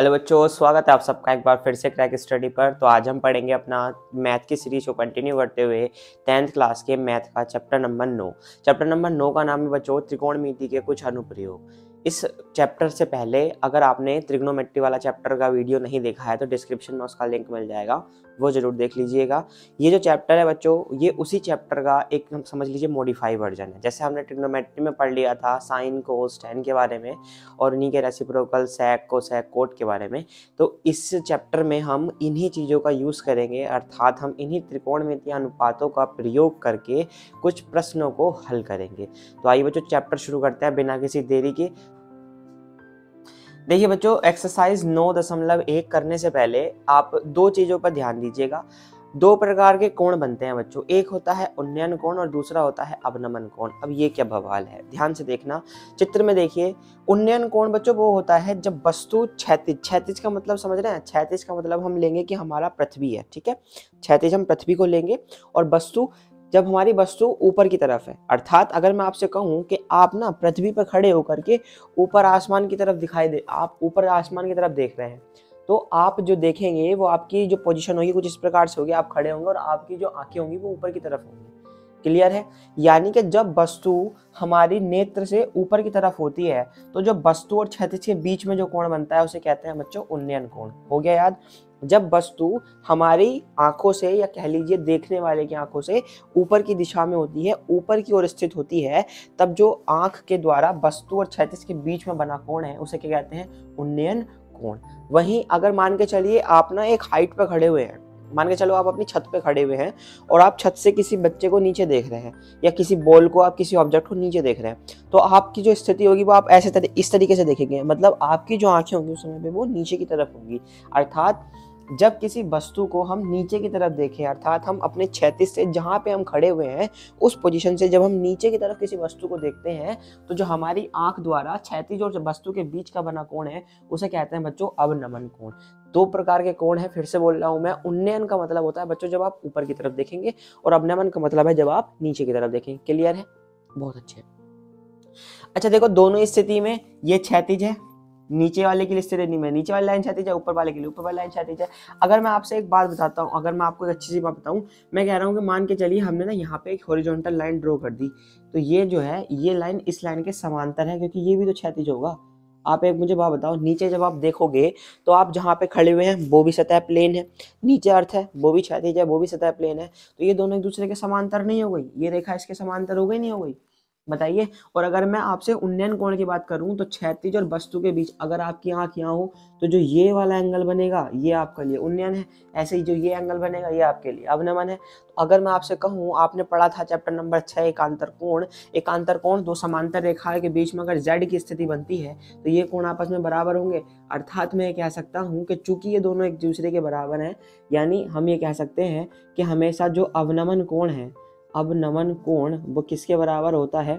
Hello बच्चों, स्वागत है आप सबका एक बार फिर से क्रैक स्टडी पर। तो आज हम पढ़ेंगे अपना मैथ की सीरीज को कंटिन्यू करते हुए 10th क्लास के मैथ का चैप्टर नंबर 9। चैप्टर नंबर 9 का नाम है बच्चों त्रिकोणमिति के कुछ अनुप्रयोग। इस चैप्टर से पहले अगर आपने त्रिग्नोमेट्री वाला चैप्टर का वीडियो नहीं देखा है तो डिस्क्रिप्शन में उसका लिंक मिल जाएगा, वो जरूर देख लीजिएगा। ये जो चैप्टर है बच्चों, ये उसी चैप्टर का एक समझ लीजिए मॉडिफाई वर्जन है। जैसे हमने ट्रिग्नोमेट्री में पढ़ लिया था साइन कोस टैन के बारे में और उन्हीं के रेसिप्रोकल सेक कोसेक कोट के बारे में, तो इस चैप्टर में हम इन्हीं चीज़ों का यूज़ करेंगे, अर्थात हम इन्हीं त्रिकोणमितीय अनुपातों का प्रयोग करके कुछ प्रश्नों को हल करेंगे। तो आइए बच्चों चैप्टर शुरू करते हैं बिना किसी देरी के। देखिए बच्चों, एक्सरसाइज 9.1 करने से पहले आप दो चीज़ों पर ध्यान दीजिएगा। दो प्रकार के कोण बनते हैं बच्चों, एक होता है उन्नयन कोण और दूसरा होता है अवनमन कोण। अब ये क्या बवाल है, ध्यान से देखना। चित्र में देखिए, उन्नयन कोण बच्चों वो होता है जब वस्तु क्षैतिज, क्षैतिज का मतलब समझ रहे हैं, क्षैतिज का मतलब हम लेंगे कि हमारा पृथ्वी है, ठीक है, क्षैतिज हम पृथ्वी को लेंगे और वस्तु जब हमारी वस्तु ऊपर की तरफ है, अर्थात अगर मैं आपसे कहूं कि आप ना पृथ्वी पर खड़े होकर के ऊपर आसमान की तरफ दिखाई दे, आप ऊपर आसमान की तरफ देख रहे हैं, तो आप जो देखेंगे वो आपकी जो पोजीशन होगी कुछ इस प्रकार से होगी, आप खड़े होंगे और आपकी जो आंखें होंगी वो ऊपर की तरफ होंगी। क्लियर है? यानी कि जब वस्तु हमारी नेत्र से ऊपर की तरफ होती है तो जो वस्तु और क्षैतिज के बीच में जो कोण बनता है उसे कहते हैं बच्चों उन्नयन कोण। हो गया याद? जब वस्तु हमारी आंखों से या कह लीजिए देखने वाले की आंखों से ऊपर की दिशा में होती है, ऊपर की ओर स्थित होती है, तब जो आंख के द्वारा वस्तु और क्षैतिज के बीच में बना कोण है उसे क्या कहते हैं? उन्नयन कोण। वहीं अगर मान के चलिए आप ना एक हाइट पर खड़े हुए हैं, मान के चलो आप अपनी छत पे खड़े हुए हैं और आप छत से किसी बच्चे को नीचे देख रहे हैं या किसी बॉल को, आप किसी ऑब्जेक्ट को नीचे देख रहे हैं, तो आपकी जो स्थिति होगी वो आप इस तरीके से देखेंगे, मतलब आपकी जो आंखें होंगी उस समय पे वो नीचे की तरफ होंगी। अर्थात जब किसी वस्तु को हम नीचे की तरफ देखें, अर्थात हम अपने क्षैतिज से जहाँ पे हम खड़े हुए हैं उस पोजीशन से जब हम नीचे की तरफ किसी वस्तु को देखते हैं तो जो हमारी आंख द्वारा क्षैतिज और वस्तु के बीच का बना कोण है उसे कहते हैं बच्चों अवनमन कोण। दो प्रकार के कोण है, फिर से बोल रहा हूं मैं। उन्नयन का मतलब होता है बच्चों जब आप ऊपर की तरफ देखेंगे और अवनमन का मतलब है जब आप नीचे की तरफ देखेंगे। क्लियर है? बहुत अच्छे। अच्छा देखो, दोनों स्थिति में ये क्षैतिज है, नीचे वाले के लिए स्थिति में नीचे वाली लाइन क्षैतिज है, ऊपर वाले के लिए ऊपर वाली लाइन क्षैतिज है। अगर मैं आपसे एक बात बताता हूँ, अगर मैं आपको एक अच्छी सी बात बताऊँ, मैं कह रहा हूँ कि मान के चलिए हमने ना यहाँ पे एक हॉरिजॉन्टल लाइन ड्रॉ कर दी, तो ये जो है ये लाइन इस लाइन के समांतर है क्योंकि ये भी तो क्षैतिज होगा। आप एक मुझे बात बताओ, नीचे जब आप देखोगे तो आप जहाँ पे खड़े हुए हैं वो भी सतह प्लेन है, नीचे अर्थ है वो भी क्षैतिज है वो भी सतह प्लेन है, तो ये दोनों एक दूसरे के समांतर नहीं हो गई? ये रेखा इसके समांतर हो गई नहीं हो गई? बताइए। और अगर मैं आपसे उन्नयन कोण की बात करूं तो क्षैतिज और वस्तु के बीच अगर आपकी आंख यहाँ हो तो जो ये वाला एंगल बनेगा ये आपके लिए उन्नयन है, ऐसे ही जो ये एंगल बनेगा ये आपके लिए अवनमन है। तो अगर मैं आपसे कहूँ, आपने पढ़ा था चैप्टर नंबर 6 एकांतर कोण, एकांतर कोण दो समांतर रेखाओं के बीच में अगर z की स्थिति बनती है तो ये कोण आपस में बराबर होंगे। अर्थात मैं कह सकता हूँ कि चूंकि ये दोनों एक दूसरे के बराबर हैं, यानी हम ये कह सकते हैं कि हमेशा जो अवनमन कोण है, अवनमन कोण वो किसके बराबर होता है?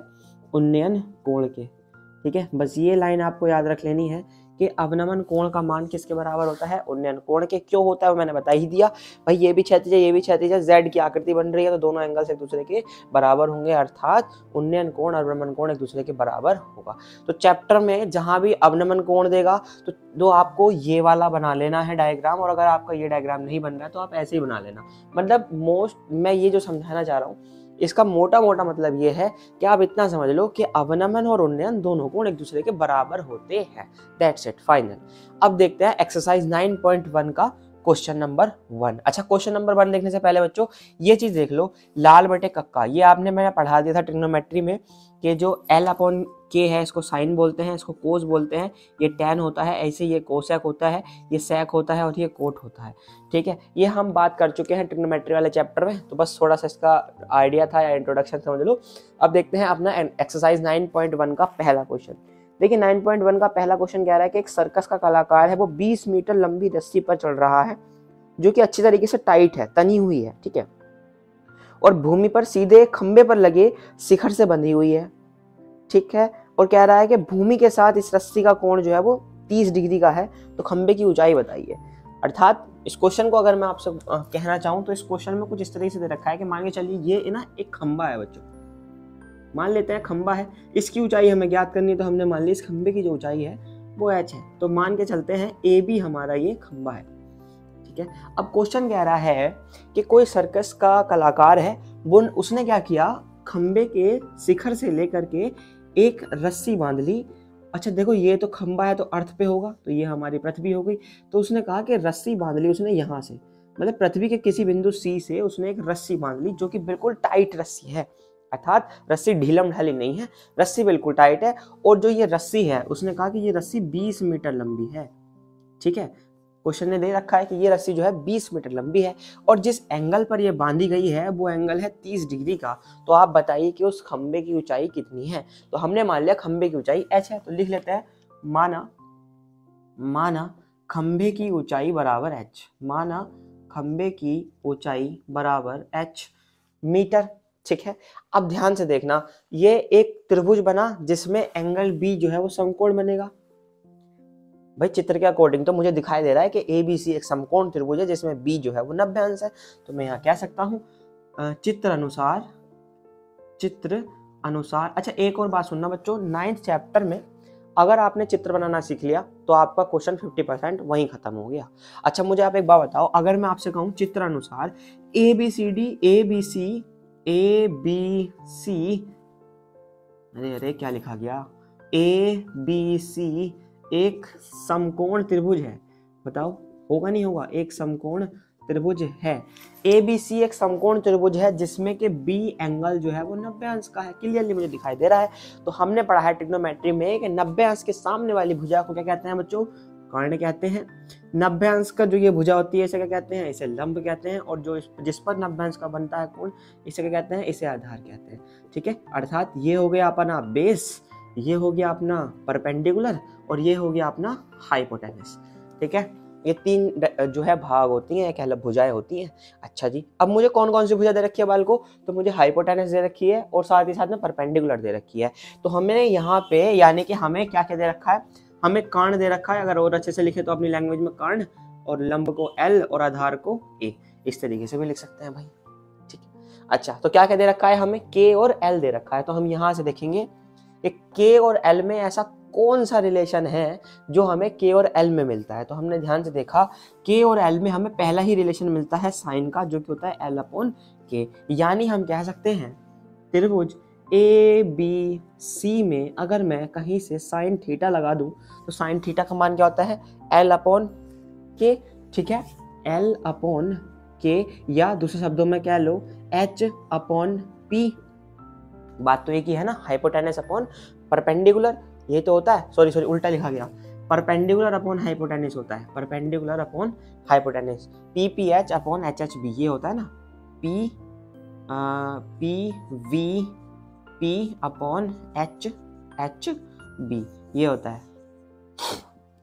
उन्नयन कोण के। ठीक है, बस ये लाइन आपको याद रख लेनी है कि अवनमन कोण का मान किसके बराबर होता है? उन्नयन कोण के। क्यों होता है वो मैंने बता ही दिया भाई, ये भी क्षैतिज है ये भी क्षैतिज है, z की आकृति बन रही है तो दोनों एंगल से एक दूसरे के बराबर होंगे, अर्थात उन्नयन कोण और अवनमन कोण एक दूसरे के बराबर होगा। तो चैप्टर में जहां भी अवनमन कोण देगा तो आपको ये वाला बना लेना है डायग्राम, और अगर आपका ये डायग्राम नहीं बन रहा है तो आप ऐसे ही बना लेना। मतलब मैं ये जो समझाना चाह रहा हूँ इसका मोटा मोटा मतलब ये है कि आप इतना समझ लो कि अवनमन और उन्नयन दोनों कोण एक दूसरे के बराबर होते हैं। That's it, final. अब देखते हैं एक्सरसाइज 9.1 का क्वेश्चन नंबर 1। अच्छा, क्वेश्चन नंबर 1 देखने से पहले बच्चों ये चीज देख लो, लाल बटे कक्का, ये आपने मैंने पढ़ा दिया था ट्रिग्नोमेट्री में कि जो L/K है इसको साइन बोलते हैं, इसको कोस बोलते हैं, ये टैन होता है, ऐसे ये कोसेक होता है, ये सेक होता है और ये कोट होता है। ठीक है, ये हम बात कर चुके हैं ट्रिग्नोमेट्री वाले चैप्टर में, तो बस थोड़ा सा इसका आइडिया था या इंट्रोडक्शन समझ लो। अब देखते हैं अपना एक्सरसाइज 9.1 का पहला क्वेश्चन। देखिए 9.1 का पहला क्वेश्चन कह रहा है कि एक सर्कस का कलाकार है, वो 20 मीटर लंबी रस्सी पर चढ़ रहा है जो कि अच्छी तरीके से टाइट है, तनी हुई है, ठीक है, और भूमि पर सीधे खंबे पर लगे शिखर से बंधी हुई है। ठीक है, और कह रहा है कि भूमि के साथ इस रस्सी का कोण जो है वो 30 डिग्री का है, तो खंबे की ऊंचाई बताइए। अर्थात इस क्वेश्चन को अगर मैं आपसे कहना चाहूँ तो इस क्वेश्चन में कुछ इस तरीके से दे रखा है कि मान के चलिए ये ना एक खंबा है बच्चों, मान लेते हैं खंबा है, इसकी ऊंचाई हमें ज्ञात करनी है, तो हमने मान ली इस खंबे की जो ऊंचाई है वो h है। तो मान के चलते हैं ए बी हमारा ये खंबा है, ठीक है। अब क्वेश्चन कह रहा है कि कोई सर्कस का कलाकार है, वो उसने क्या किया, खंबे के शिखर से लेकर के एक रस्सी बांध ली। अच्छा देखो ये तो खंबा है तो अर्थ पे होगा, तो ये हमारी पृथ्वी हो गई। तो उसने कहा कि रस्सी बांध ली उसने यहाँ से, मतलब पृथ्वी के किसी बिंदु सी से उसने एक रस्सी बांध ली जो कि बिल्कुल टाइट रस्सी है, अर्थात रस्सी ढीलम ढाली नहीं है, रस्सी बिल्कुल टाइट है। और जो ये रस्सी है उसने कहा कि ये रस्सी 20 मीटर लंबी है, ठीक है। क्वेश्चन ने दे रखा है कि ये रस्सी जो है 20 मीटर लंबी है और जिस एंगल पर ये बांधी गई है वो एंगल है 30 डिग्री का। तो आप बताइए कि उस खंबे की ऊंचाई कितनी है। तो हमने मान लिया खंबे की ऊंचाई h है, तो लिख लेते हैं माना खंबे की ऊंचाई बराबर h, माना खंबे की ऊंचाई बराबर h मीटर, ठीक है। अब ध्यान से देखना, ये एक त्रिभुज बना जिसमें एंगल B जो है वो समकोण बनेगा। भाई चित्र के अकॉर्डिंग तो मुझे दिखाई दे रहा है कि ABC एक समकोण त्रिभुज है जिसमें B जो है वो 90 अंश है। तो मैं यहाँ कह सकता हूँ चित्र अनुसार। अच्छा एक और बात सुनना बच्चों, 9th चैप्टर में अगर आपने चित्र बनाना सीख लिया तो आपका क्वेश्चन 50% वहीं खत्म हो गया। अच्छा मुझे आप एक बात बताओ, अगर मैं आपसे कहूँ चित्र अनुसार ABC अरे क्या लिखा गया, ABC एक समकोण त्रिभुज है, बताओ होगा नहीं होगा, एक समकोण त्रिभुज है। ABC एक समकोण त्रिभुज है जिसमें के B एंगल जो है वो 90 अंश का है, क्लियरली मुझे दिखाई दे रहा है। तो हमने पढ़ा है ट्रिग्नोमेट्री में कि 90 अंश के सामने वाली भुजा को क्या कहते हैं बच्चों, कर्ण कहते हैं। 90 अंश का जो ये भुजा होती है इसे क्या कहते हैं, इसे लंब कहते हैं। और जो जिस पर 90 अंश का बनता है कोण, इसे क्या कहते हैं, इसे आधार कहते हैं, ठीक है। अर्थात ये हो गया अपना बेस, ये हो गया अपना परपेंडिकुलर और ये हो गया अपना हाइपोटेनस, ठीक है। ये तीन जो है भाग होती हैं, कहला भुजाएं होती हैं। अच्छा जी, अब मुझे कौन कौन सी भुजा दे रखी है बाल को, तो मुझे हाइपोटेनस दे रखी है और साथ ही साथ में परपेंडिकुलर दे रखी है। तो हमने यहाँ पे यानी कि हमें क्या क्या दे रखा है, हमें कर्ण दे रखा है, अगर और अच्छे से लिखे तो अपनी लैंग्वेज में कर्ण, और लंब को L और आधार को A, इस तरीके से भी लिख सकते हैं भाई, ठीक है। अच्छा तो क्या क्या दे रखा है, हमें K और L दे रखा है। तो हम यहाँ से देखेंगे कि K और L में ऐसा कौन सा रिलेशन है जो हमें K और L में मिलता है। तो हमने ध्यान से देखा K और L में हमें पहला ही रिलेशन मिलता है साइन का, जो कि होता है L/K। यानी हम कह सकते हैं त्रिभुज ABC में अगर मैं कहीं से साइन थीटा लगा दूं तो साइन थीटा का मान क्या होता है, L/K, ठीक है, L/K, या दूसरे शब्दों में कह लो H/P। बात तो एक ही है ना, हाइपोटेनस अपॉन परपेंडिकुलर, ये तो होता है, सॉरी उल्टा लिखा गया, परपेंडिकुलर अपॉन हाइपोटेनस होता है, perpendicular upon hypotenuse. PPH upon HHB ये होता है ना, PVP अपॉन HHB ये होता है,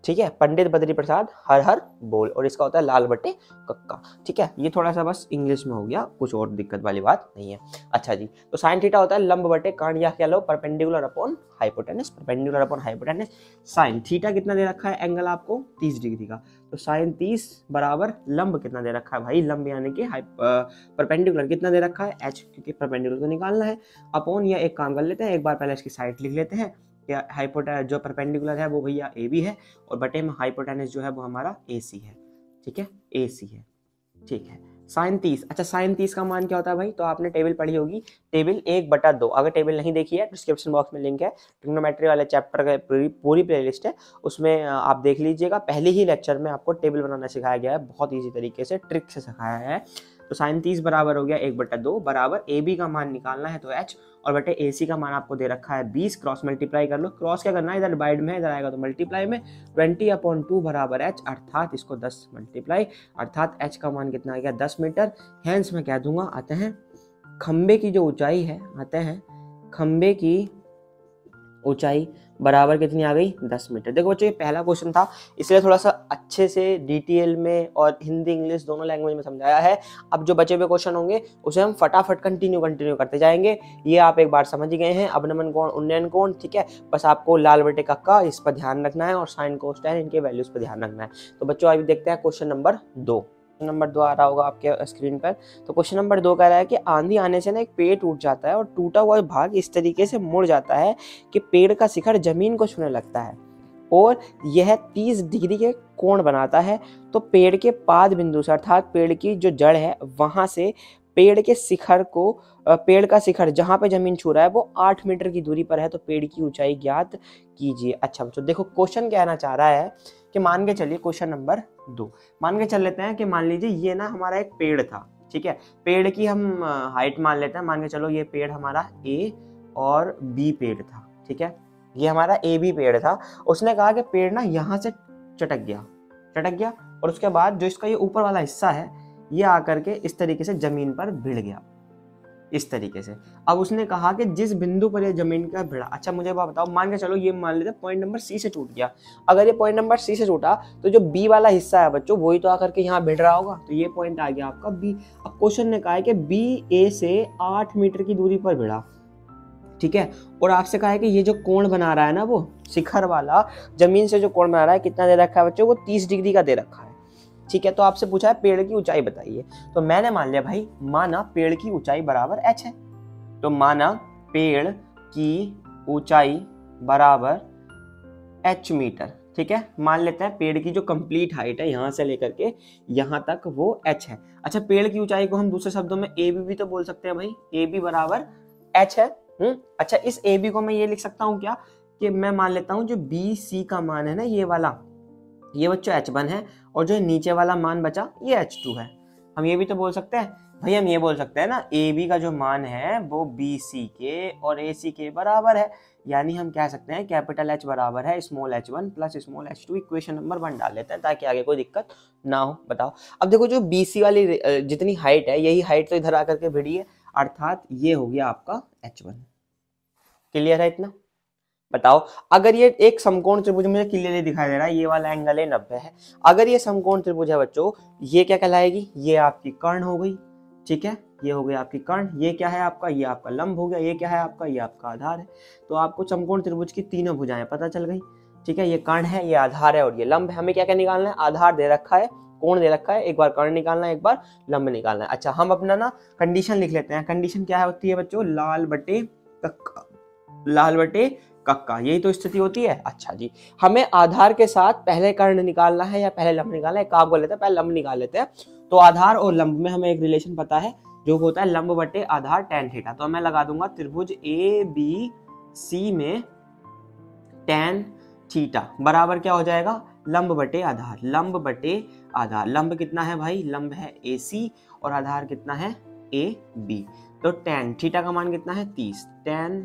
ठीक है। पंडित बद्री प्रसाद हर हर बोल, और इसका होता है लाल बटे कक्का, ठीक है। ये थोड़ा सा बस इंग्लिश में हो गया, कुछ और दिक्कत वाली बात नहीं है। अच्छा जी, तो साइन थीटा होता है लंब बटे कर्ण, या कह लो perpendicular upon hypotenuse, perpendicular upon hypotenuse. Sine theta कितना दे रखा है एंगल आपको, 30 डिग्री का, तो साइन 30 बराबर लंब कितना दे रखा है भाई, लंब यानी कि परपेंडिकुलर कितना दे रखा है h, क्योंकि परपेंडिकुलर को निकालना है, अपॉन, या एक काम कर लेते हैं, एक बार पहले इसकी साइड लिख लेते हैं, हाइपोटेनस जो परपेंडिकुलर है वो भैया AB है और बटे में हाइपोटेनस जो है वो हमारा AC है, ठीक है, AC है, ठीक है। साइन 30, अच्छा साइन 30 का मान क्या होता है भाई, तो आपने टेबल पढ़ी होगी, टेबल 1/2। अगर टेबल नहीं देखी है डिस्क्रिप्शन बॉक्स में लिंक है, ट्रिग्नोमेट्री वाले चैप्टर का पूरी प्लेलिस्ट है, उसमें आप देख लीजिएगा। पहले ही लेक्चर में आपको टेबल बनाना सिखाया गया है, बहुत ईजी तरीके से ट्रिक से सिखाया है। तो साइन 30 बराबर हो गया 1/2 बराबर AB का मान निकालना है तो H, और बटे AC का मान आपको दे रखा है 20, क्रॉस मल्टीप्लाई कर लो, क्रॉस क्या करना है, इधर डिवाइड में, इधर आएगा तो मल्टीप्लाई में, 20/2 बराबर H, अर्थात इसको 10 मल्टीप्लाई, अर्थात H का मान कितना आ गया 10 मीटर। हेंस मैं कह दूंगा, आते हैं खंबे की जो ऊंचाई है, आते हैं खंबे की ऊंचाई बराबर कितनी आ गई 10 मीटर। देखो बच्चों ये पहला क्वेश्चन था, इसलिए थोड़ा सा अच्छे से डिटेल में और हिंदी इंग्लिश दोनों लैंग्वेज में समझाया है। अब जो बचे हुए क्वेश्चन होंगे उसे हम फटाफट कंटिन्यू करते जाएंगे। ये आप एक बार समझ गए हैं, अवनमन कोण उन्नयन कोण, ठीक है। बस आपको लाल बटे कक्का इस पर ध्यान रखना है और साइन कोसाइन इनके वैल्यूज पर ध्यान रखना है। तो बच्चों अभी देखते हैं क्वेश्चन नंबर 2। नंबर 2 आ रहा होगा आपके स्क्रीन पर। तो क्वेश्चन नंबर 2 कह रहा है कि आंधी आने से ना एक पेड़ टूट जाता है और टूटा हुआ भाग इस तरीके से मुड़ जाता है कि पेड़ का शिखर जमीन को छूने लगता है। और यह 30 डिग्री के कोण बनाता है। तो पेड़ के पाद बिंदु से अर्थात पेड़ की जो जड़ है वहां से पेड़ के शिखर को पेड़ का शिखर जहां पे जमीन छू रहा है वो 8 मीटर की दूरी पर है, तो पेड़ की ऊंचाई ज्ञात कीजिए। अच्छा बच्चों देखो क्वेश्चन कहना चाह रहा है कि मान के चलिए क्वेश्चन नंबर 2 मान के चल लेते हैं कि मान लीजिए ये ना हमारा एक पेड़ था, ठीक है। पेड़ की हम हाइट मान लेते हैं, मान के चलो ये पेड़ हमारा ए और बी पेड़ था, ठीक है। ये हमारा ए बी पेड़ था। उसने कहा कि पेड़ ना यहाँ से चटक गया और उसके बाद जो इसका ये ऊपर वाला हिस्सा है ये आकर के इस तरीके से जमीन पर भिड़ गया, इस तरीके से। अब उसने कहा कि जिस बिंदु पर ये जमीन का भिड़ा, अच्छा मुझे बताओ, मान के चलो ये मान लेते पॉइंट नंबर सी से टूट गया। अगर ये पॉइंट नंबर सी से टूटा तो जो बी वाला हिस्सा है बच्चों वही तो आकर के यहाँ भिड़ रहा होगा, तो ये पॉइंट आ गया आपका बी। अब क्वेश्चन ने कहा है कि बी ए से 8 मीटर की दूरी पर भिड़ा, ठीक है। और आपसे कहा है कि ये जो कोण बना रहा है ना वो शिखर वाला जमीन से जो कोण बना रहा है कितना दे रखा है बच्चों, वो 30 डिग्री का दे रखा है, ठीक है। तो आपसे पूछा है पेड़ की ऊंचाई बताइए, तो मैंने मान लिया भाई, माना पेड़ की ऊंचाई बराबर h है, तो माना पेड़ की ऊंचाई बराबर h मीटर, ठीक है। मान लेते हैं पेड़ की जो कंप्लीट हाइट है यहां से लेकर के यहां तक वो h है। अच्छा पेड़ की ऊंचाई को हम दूसरे शब्दों में ए बी भी तो बोल सकते हैं भाई, ए बी बराबर h है। अच्छा इस ए बी को मैं ये लिख सकता हूँ क्या कि मैं मान लेता हूँ जो बी सी का मान है ना ये वाला, ये बच्चों h1 है और जो नीचे वाला मान बचा ये h2 है। हम ये भी तो बोल सकते हैं भाई, हम ये बोल सकते हैं ना ए बी का जो मान है वो बी सी के और ए सी के बराबर है, यानी हम कह सकते हैं कैपिटल H बराबर है small h1 plus small h2। Equation number 1 डाल लेते हैं ताकि आगे कोई दिक्कत ना हो। बताओ अब देखो जो बी सी वाली जितनी हाइट है यही हाइट तो इधर आकर के भिड़ी है, अर्थात ये हो गया आपका h1। क्लियर है इतना? बताओ अगर ये एक समकोण त्रिभुज मुझे क्लियरली दिखाई दे रहा है, ये वाला एंगल है 90 है। अगर ये समकोण त्रिभुज है बच्चों ये क्या कहलाएगी, ये आपकी कर्ण हो गई, ठीक है। ये हो गई आपकी कर्ण, ये क्या है आपका, ये आपका लंब हो गया, ये क्या है आपका, ये आपका आधार है। तो आपको समकोण त्रिभुज की तीनों भुजाएं पता चल गई, ठीक है। ये कर्ण है, ये आधार है और ये लंब है। हमें क्या क्या निकालना है, आधार दे रखा है, कोण दे रखा है, एक बार कर्ण निकालना है, एक बार लंब निकालना है। अच्छा हम अपना ना कंडीशन लिख लेते हैं। कंडीशन क्या होती है बच्चों, लाल बटे कक्का, लाल बटे कक्का, यही तो स्थिति होती है। अच्छा जी हमें आधार के साथ पहले कर्ण निकालना है या पहले लंब निकालना है, काम कर लेते हैं, पहले लंब निकाल लेते हैं। तो आधार और लंब में हमें एक रिलेशन पता है जो होता है लंब बटे आधार tan थीटा। तो मैं लगा दूंगा त्रिभुज ए बी सी में tan थीटा बराबर क्या हो जाएगा, लंब बटे आधार, लंब बटे आधार। लंब कितना है भाई, लंब है ए सी और आधार कितना है ए बी। तो tan थीटा का मान कितना है 30, tan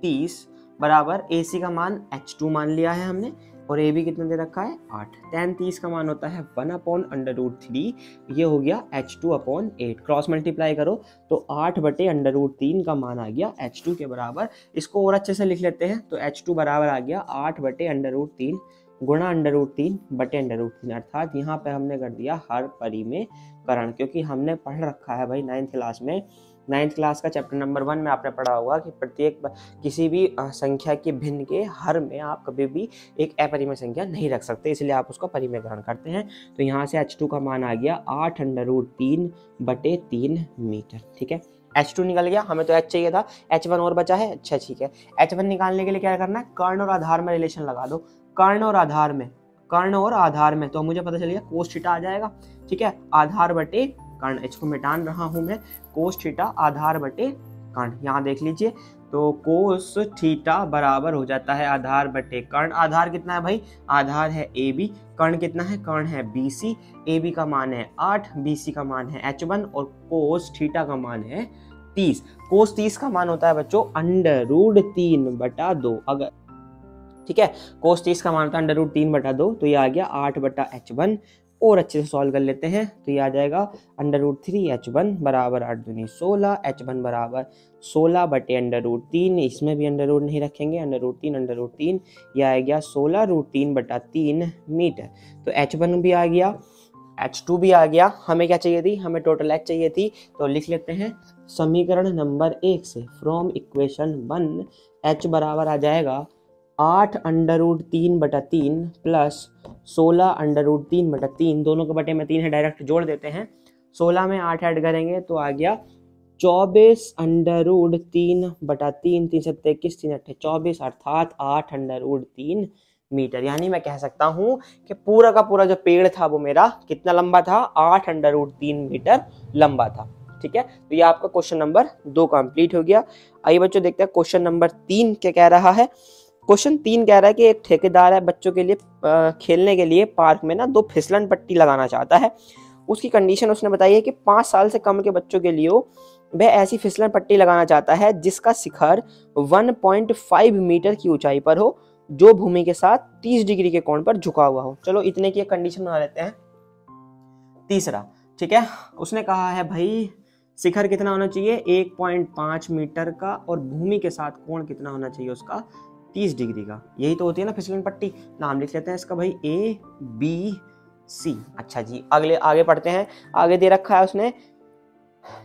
30 बराबर ए सी का मान h2 मान लिया है हमने और ए बी कितना दे रखा है 8। tan 30 का मान होता है 1/√3, ये हो गया h2/8। क्रॉस मल्टीप्लाई करो तो 8/√3 का मान आ गया h2 के बराबर। इसको और अच्छे से लिख लेते हैं तो h2 बराबर आ गया 8/√3 गुणा √3 बटे √3, अर्थात यहाँ पे हमने कर दिया हर परिमेयकरण, क्योंकि हमने पढ़ रखा है भाई 9th क्लास में, 9th क्लास का चैप्टर नंबर 1 में आपने पढ़ा होगा कि प्रत्येक किसी भी संख्या के भिन्न के हर में आप कभी भी एक अपरिमेय संख्या नहीं रख सकते, इसलिए आप उसका परिमेयकरण करते हैं। तो यहाँ से h2 का मान आ गया 8/√3/3 मीटर, ठीक है। h2 निकल गया, हमें तो h चाहिए था, h1 और बचा है। अच्छा ठीक है, h1 निकालने के लिए क्या करना है, कर्ण और आधार में रिलेशन लगा दो। कर्ण और आधार में, कर्ण और आधार में तो मुझे पता चल गया कोस थीटा आ जाएगा, ठीक है। आधार बटे कर्ण, इसको मिटान रहा हूं मैं, कोस थीटा आधार बटे कर्ण, यहाँ देख लीजिए। तो कोस थीटा बराबर हो जाता है आधार बटे कर्ण। आधार कितना है भाई, आधार है ए बी, कर्ण कितना है, कर्ण है बी सी। ए बी का मान है 8, बी सी का मान है h1 और कोस थीटा का मान है 30। कोस 30 का मान होता है बच्चों √3/2, अगर ठीक है, कोस 30 का मान होता है √3/2, तो ये आ गया 8/h1। और अच्छे से सॉल्व कर लेते हैं तो ये आ जाएगा √3h1 बराबर 8 दूनी 16, h1 बराबर 16/√3, इसमें भी अंडर रूट नहीं रखेंगे, √3 ये आ गया 16√3/3 मीटर। तो h1 भी आ गया, h2 भी आ गया। हमें क्या चाहिए थी, हमें टोटल h चाहिए थी। तो लिख लेते हैं समीकरण नंबर 1 से, फ्रॉम इक्वेशन 1 h बराबर आ जाएगा 8√3/3 प्लस 16√3/3, दोनों के बटे में 3 है, डायरेक्ट जोड़ देते हैं। 16 में 8 ऐड करेंगे तो आ गया 24√3/3, 3 7 21, 3 8 24, अर्थात 8√3 मीटर। यानी मैं कह सकता हूं कि पूरा का पूरा जो पेड़ था वो मेरा कितना लंबा था, 8√3 मीटर लंबा था। ठीक है, तो ये आपका क्वेश्चन नंबर 2 कंप्लीट हो गया। आइए बच्चों देखते हैं क्वेश्चन नंबर 3 क्या कह रहा है। क्वेश्चन 3 कह रहा है कि एक ठेकेदार है बच्चों के लिए खेलने के लिए पार्क में ना 2 फिसलन पट्टी लगाना चाहता है। उसकी कंडीशन उसने बताई है कि 5 साल से कम के बच्चों के लिए वह ऐसी फिसलन पट्टी लगाना चाहता है जिसका शिखर 1.5 मीटर की ऊंचाई पर हो, जो भूमि के साथ 30 डिग्री के कोण पर झुका हुआ हो। चलो इतने की कंडीशन बना लेते हैं। तीसरा, ठीक है, उसने कहा है भाई शिखर कितना होना चाहिए, 1.5 मीटर का, और भूमि के साथ कोण कितना होना चाहिए उसका, 30 डिग्री का। यही तो होती है ना फिसलन पट्टी। नाम लिख लेते हैं इसका भाई ABC। अच्छा जी, आगे पढ़ते हैं। आगे दे रखा है उसने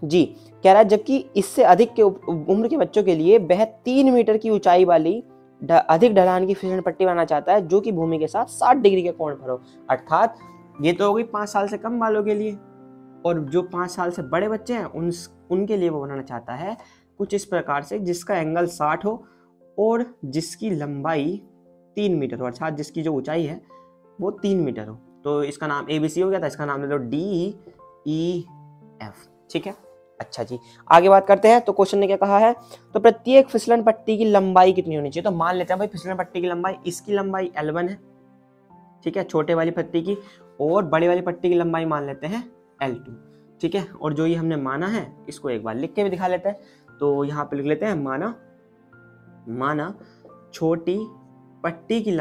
जी, कह रहा है जबकि इससे अधिक के उम्र के बच्चों के लिए वह 3 मीटर की ऊंचाई वाली अधिक ढलान की फिसलन पट्टी बनाना चाहता है जो कि भूमि के साथ 60 डिग्री के कोण पर हो। अर्थात ये तो हो गई 5 साल से कम वालों के लिए, और जो 5 साल से बड़े बच्चे हैं उनके लिए वो बनाना चाहता है कुछ इस प्रकार से, जिसका एंगल 60 हो और जिसकी लंबाई 3 मीटर हो, अर्थात जिसकी जो ऊंचाई है वो 3 मीटर हो। तो इसका नाम ABC हो गया था, इसका नाम ले लो DEF। ठीक है, अच्छा जी, आगे बात करते हैं। तो क्वेश्चन ने क्या कहा है, तो प्रत्येक फिसलन पट्टी की लंबाई कितनी होनी चाहिए। तो मान लेते हैं भाई फिसलन पट्टी की लंबाई, इसकी लंबाई L1 है, ठीक है, छोटे वाली पट्टी की, और बड़ी वाली पट्टी की लंबाई मान लेते हैं L2। ठीक है, और जो ये हमने माना है इसको एक बार लिख के भी दिखा लेते हैं। तो यहाँ पे लिख लेते हैं माना छोटी पट्टी की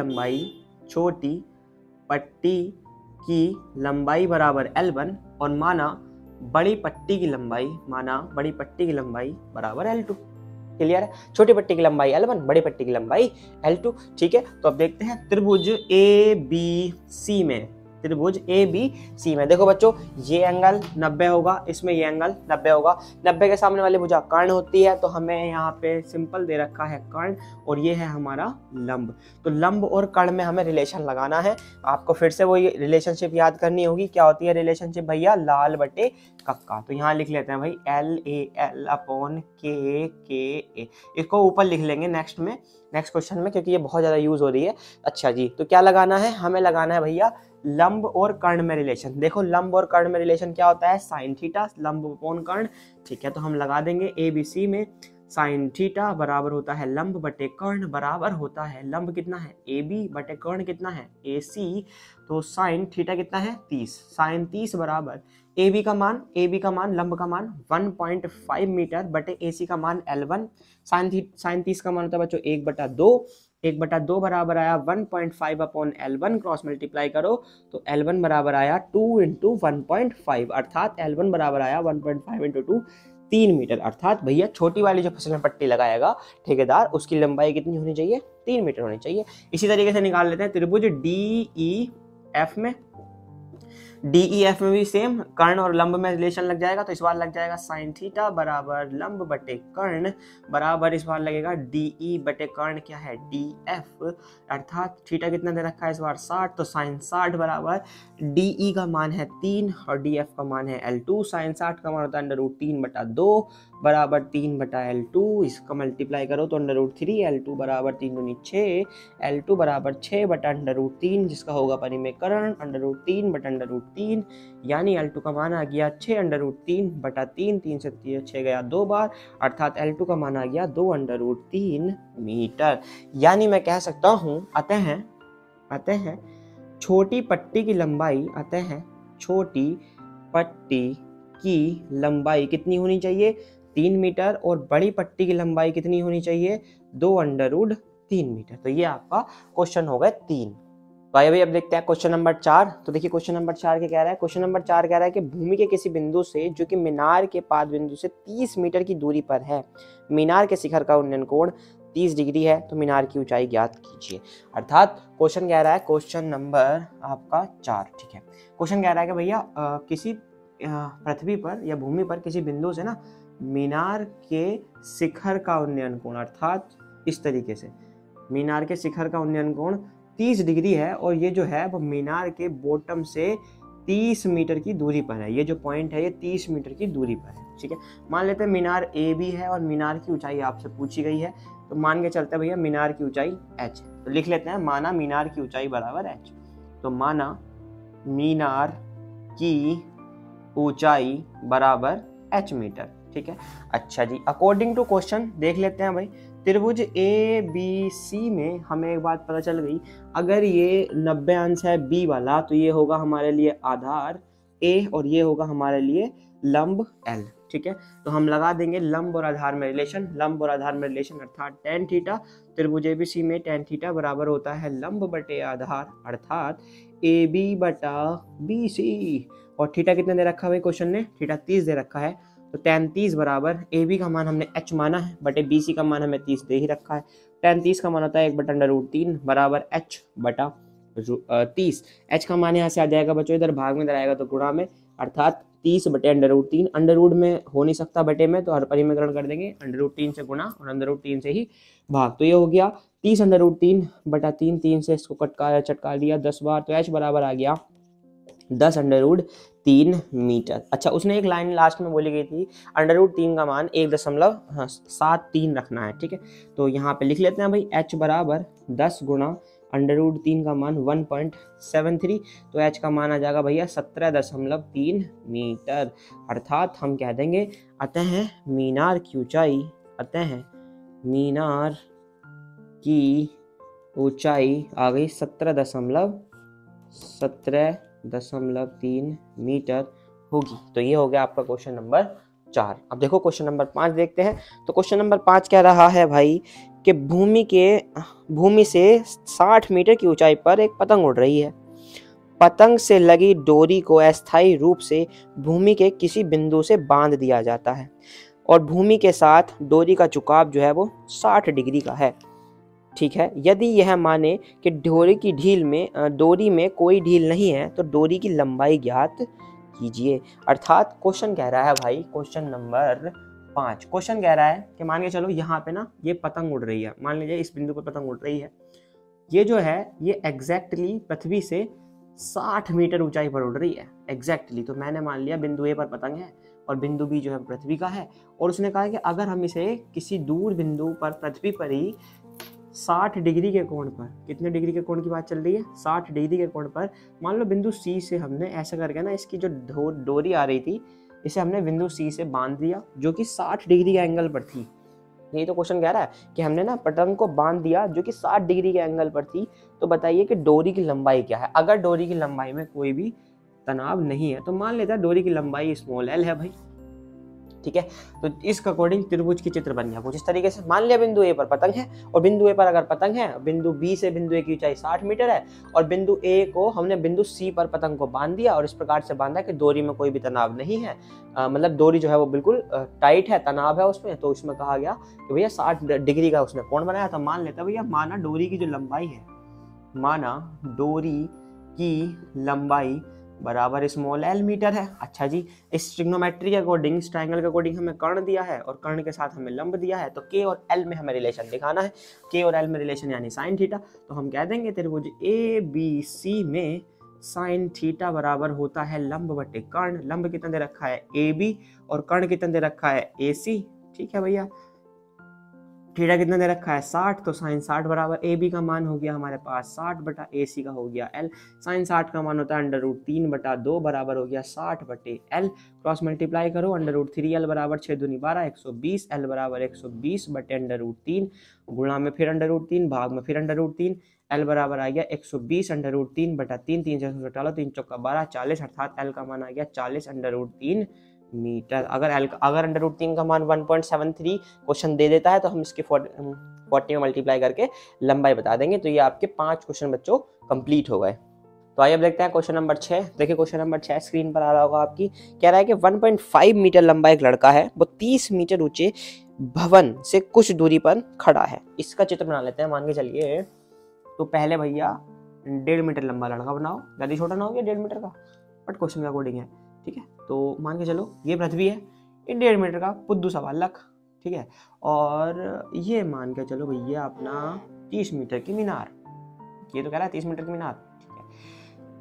लंबाई बराबर L1, और माना बड़ी पट्टी की लंबाई बराबर L2। क्लियर है, छोटी पट्टी की लंबाई L1, बड़ी पट्टी की लंबाई L2। ठीक है, तो अब देखते हैं त्रिभुज ABC में देखो बच्चों, ये एंगल 90 होगा, इसमें ये एंगल 90 होगा। 90 के सामने वाली भुजा कर्ण होती है, तो हमें यहाँ पे सिंपल दे रखा है कर्ण, और ये है हमारा लंब। तो लंब और कर्ण में हमें रिलेशन लगाना है। आपको फिर से वो रिलेशनशिप याद करनी होगी। क्या होती है रिलेशनशिप भैया, लाल बटे कक्का। तो यहाँ लिख लेते हैं भाई LAL/KKA। इसको ऊपर लिख लेंगे नेक्स्ट क्वेश्चन में, क्योंकि ये बहुत ज्यादा यूज हो रही है। अच्छा जी, तो क्या लगाना है, हमें लगाना है भैया लंब और कर्ण में रिलेशन। देखो लंब और कर्ण में रिलेशन क्या होता है, साइन थीटा, लंब अपॉन कर्ण। ठीक है, तो हम लगा देंगे ABC में साइन थीटा बराबर होता है लंब बटे कर्ण, बराबर होता है लंब कितना है AB बटे कर्ण कितना है AC। तो साइन थीटा कितना है 30, साइन 30 बराबर AB का मान लंब का मान 1.5 मीटर बटे AC का मान L1। साइन 30 का मान होता है बच्चों 1/2 बराबर आया 1.5 अपॉन L1, क्रॉस मल्टीप्लाई करो तो L1 बराबर आया 2 × 1.5, अर्थात L1 बराबर आया 1.5 × 2, 3 मीटर। अर्थात भैया छोटी वाली जो फिसलन पट्टी लगाएगा ठेकेदार, उसकी लंबाई कितनी होनी चाहिए, 3 मीटर होनी चाहिए। इसी तरीके से निकाल लेते हैं त्रिभुज DEF में भी सेम कर्ण और लंब में रिलेशन लग जाएगा। तो इस बार लग जाएगा साइन थीटा बराबर लंब बटे कर्ण बराबर, इस बार लगेगा DE बटे कर्ण क्या है DF, अर्थात थीटा कितना दे रखा है इस बार 60, तो साइन 60 बराबर DE का मान है 3 और DF का मान है L2। साइन 60 का मान होता है √3/2 बराबर 3/L2, इसका मल्टीप्लाई करो तो √3, L2 बराबर 3 × 6, L2 बराबर 6/√3, जिसका होगा परिमेयकरण √3/√3, यानी L2 का मान आ गया 6/√3/3, 3 से 6 गया 2 बार, अर्थात L2 का मान आ गया 2/√3 मीटर। यानी मैं कह सकता हूँ अतः छोटी पट्टी की लंबाई कितनी होनी चाहिए, 3 मीटर, और बड़ी पट्टी की लंबाई कितनी होनी चाहिए, 2/3 मीटर। तो ये आपका क्वेश्चन हो गए 3। भाई अभी अब देखते हैं क्वेश्चन नंबर 4। तो देखिए क्वेश्चन नंबर 4 क्या कह रहा है, क्वेश्चन नंबर 4 कह रहा है कि भूमि के किसी बिंदु से जो कि मीनार के पाद बिंदु से 30 मीटर की दूरी पर है, मीनार के शिखर का उन्नयन कोण 30 डिग्री है, तो मीनार की ऊंचाई ज्ञात कीजिए। अर्थात क्वेश्चन कह रहा है, क्वेश्चन नंबर आपका 4, ठीक है, क्वेश्चन कह रहा है कि भैया किसी पृथ्वी पर या भूमि पर किसी बिंदु से ना मीनार के शिखर का उन्नयन कोण, अर्थात इस तरीके से मीनार के शिखर का उन्नयन कोण 30 डिग्री है, और ये जो है वो मीनार के बॉटम से 30 मीटर की दूरी पर है। ये जो पॉइंट है ये 30 मीटर की दूरी पर है। ठीक है, मान लेते हैं मीनार AB है और मीनार की ऊंचाई आपसे पूछी गई है, तो मान के चलते भैया मीनार की ऊंचाई H है। तो लिख लेते हैं माना मीनार की ऊंचाई बराबर h। तो माना मीनार की ऊंचाई बराबर h मीटर। ठीक है, अच्छा जी, अकॉर्डिंग टू क्वेश्चन देख लेते हैं भाई। त्रिभुज ABC में हमें एक बात पता चल गई, अगर ये 90 अंश है B वाला तो ये होगा हमारे लिए आधार A और ये होगा हमारे लिए लंब L। ठीक है, तो हम लगा देंगे लंब और आधार में रिलेशन, लंब और आधार में रिलेशन अर्थात tan थीटा। त्रिभुज ABC में tan थीटा बराबर होता है लंब बटे आधार अर्थात AB बटा BC। और थीटा कितने दे रखा है भाई क्वेश्चन ने, थीटा 30 दे रखा है। तो tan 30 बराबर AB का मान हमने h माना है बटे BC का मान हमें 30 दे ही रखा है। tan 30 का मान होता है 1 बटा √3 बराबर h बटा 30। h का मान यहाँ से आ जाएगा बच्चों, इधर भाग में इधर आएगा तो गुणा में, अर्थात 30 बटे √3। अंडर रूट में हो नहीं सकता बटे में, तो हर परिमेकरण कर देंगे, √3 से गुणा और √3 से ही भाग। तो ये हो गया 30 √3 बटा 3, 3 से इसको चटका दिया 10 बार, तो h बराबर आ गया 10 √3 मीटर। अच्छा, उसने एक लाइन लास्ट में बोली गई थी √3 का मान 1.73 रखना है। ठीक है, तो यहाँ पे लिख लेते हैं भाई h बराबर 10 गुणा √3 का मान 1.73, तो h का मान आ जाएगा भैया 17.3 मीटर। अर्थात हम कह देंगे अतः मीनार की ऊंचाई, अतः मीनार की ऊंचाई आ गई 17.3 मीटर होगी। तो ये हो गया आपका क्वेश्चन नंबर 4। अब देखो क्वेश्चन नंबर 5 देखते हैं। तो क्वेश्चन नंबर 5 कह रहा है भाई कि भूमि से 60 मीटर की ऊंचाई पर एक पतंग उड़ रही है। पतंग से लगी डोरी को अस्थायी रूप से भूमि के किसी बिंदु से बांध दिया जाता है और भूमि के साथ डोरी का झुकाव जो है वो 60 डिग्री का है। ठीक है, यदि यह माने कि डोरी में कोई ढील नहीं है तो डोरी की लंबाई ज्ञात कीजिए। अर्थात क्वेश्चन कह रहा है भाई, क्वेश्चन नंबर 5 क्वेश्चन कह रहा है कि मान के चलो यहाँ पे ना ये पतंग उड़ रही है, मान लीजिए इस बिंदु पर पतंग उड़ रही है, ये जो है ये एग्जैक्टली पृथ्वी से 60 मीटर ऊंचाई पर उड़ रही है एग्जैक्टली। तो मैंने मान लिया बिंदु ए पर पतंग है और बिंदु बी जो है पृथ्वी का है, और उसने कहा कि अगर हम इसे किसी दूर बिंदु पर पृथ्वी पर ही 60 डिग्री के कोण पर, कितने डिग्री के कोण की बात चल रही है, 60 डिग्री के कोण पर, मान लो बिंदु सी से हमने ऐसा करके ना इसकी जो डोरी आ रही थी इसे हमने बिंदु सी से बांध दिया जो कि 60 डिग्री के एंगल पर थी। यही तो क्वेश्चन कह रहा है कि हमने ना पतंग को बांध दिया जो कि 60 डिग्री के एंगल पर थी। तो बताइए कि डोरी की लंबाई क्या है। अगर डोरी की लंबाई में कोई भी तनाव नहीं है तो मान लेते हैं डोरी की लंबाई स्मॉल l है भाई। ठीक है, तो इसके अकॉर्डिंग त्रिभुज की चित्र बन गया कुछ इस तरीके से। मान लिया बिंदु ए पर पतंग है और बिंदु ए पर अगर पतंग है, बिंदु बी से बिंदु ए की ऊंचाई 60 मीटर है और बिंदु ए को हमने बिंदु सी पर पतंग को बांध दिया और इस प्रकार से बांधा कि डोरी में कोई भी तनाव नहीं है, मतलब डोरी जो है वो बिल्कुल टाइट है, तनाव है उसमें। तो इसमें कहा गया कि भैया 60 डिग्री का उसने कोण बनाया। तो मान लेता भैया, माना डोरी की जो लंबाई है, माना डोरी की लंबाई बराबर स्मॉल l मीटर है। अच्छा जी, इस ट्रिग्नोमेट्री के अकॉर्डिंग, इस ट्रायंगल के अकॉर्डिंग हमें कर्ण दिया है और कर्ण के साथ हमें लंब दिया है, तो k और l में हमें रिलेशन दिखाना है। k और l में रिलेशन यानी साइन थीटा। तो हम कह देंगे त्रिभुज ABC में साइन थीटा बराबर होता है लंब बटे कर्ण। लंब कितना दे रखा है AB और कर्ण कितना दे रखा है AC। ठीक है भैया, थीटा कितना दे रखा है 60, तो साइन 60 बराबर AB का मान हो गया हमारे पास 60 बटा AC का हो गया L। साइन 60 का मान होता है √3 बटा 2 बराबर हो गया 60 बटे L। क्रॉस मल्टीप्लाई करो, √3L बराबर 6 दूनी 12, 120, L बराबर 120 बटे √3, गुणा में फिर √3, भाग में फिर √3, L बराबर आ गया 120 √3 बटा 3, 3 से 3 चौका 12, 40, अर्थात L का मान आ गया 40 √3 मीटर। अगर √3 का मान 1.73 क्वेश्चन दे देता है तो हम इसके 40 में मल्टीप्लाई करके लंबाई बता देंगे। तो ये आपके 5 क्वेश्चन बच्चों कंप्लीट हो गए। तो आइए अब देखते हैं क्वेश्चन नंबर 6। देखिए क्वेश्चन नंबर 6 स्क्रीन पर आ रहा होगा आपकी। कह रहा है कि 1.5 मीटर लंबा एक लड़का है, वो 30 मीटर ऊंचे भवन से कुछ दूरी पर खड़ा है। इसका चित्र बना लेते हैं। मान के चलिए, तो पहले भैया 1.5 मीटर लंबा लड़का बनाओ, ज्यादा छोटा ना हो गया 1.5 मीटर का, बट क्वेश्चन के अकॉर्डिंग है। ठीक है, तो मान के चलो ये पृथ्वी है, ये 1.5 मीटर का पुद्दू सवा लख। ठीक है, और ये मान के चलो भैया अपना 30 मीटर की मीनार। ये तो कह रहा है 30 मीटर की मीनार। ठीक है,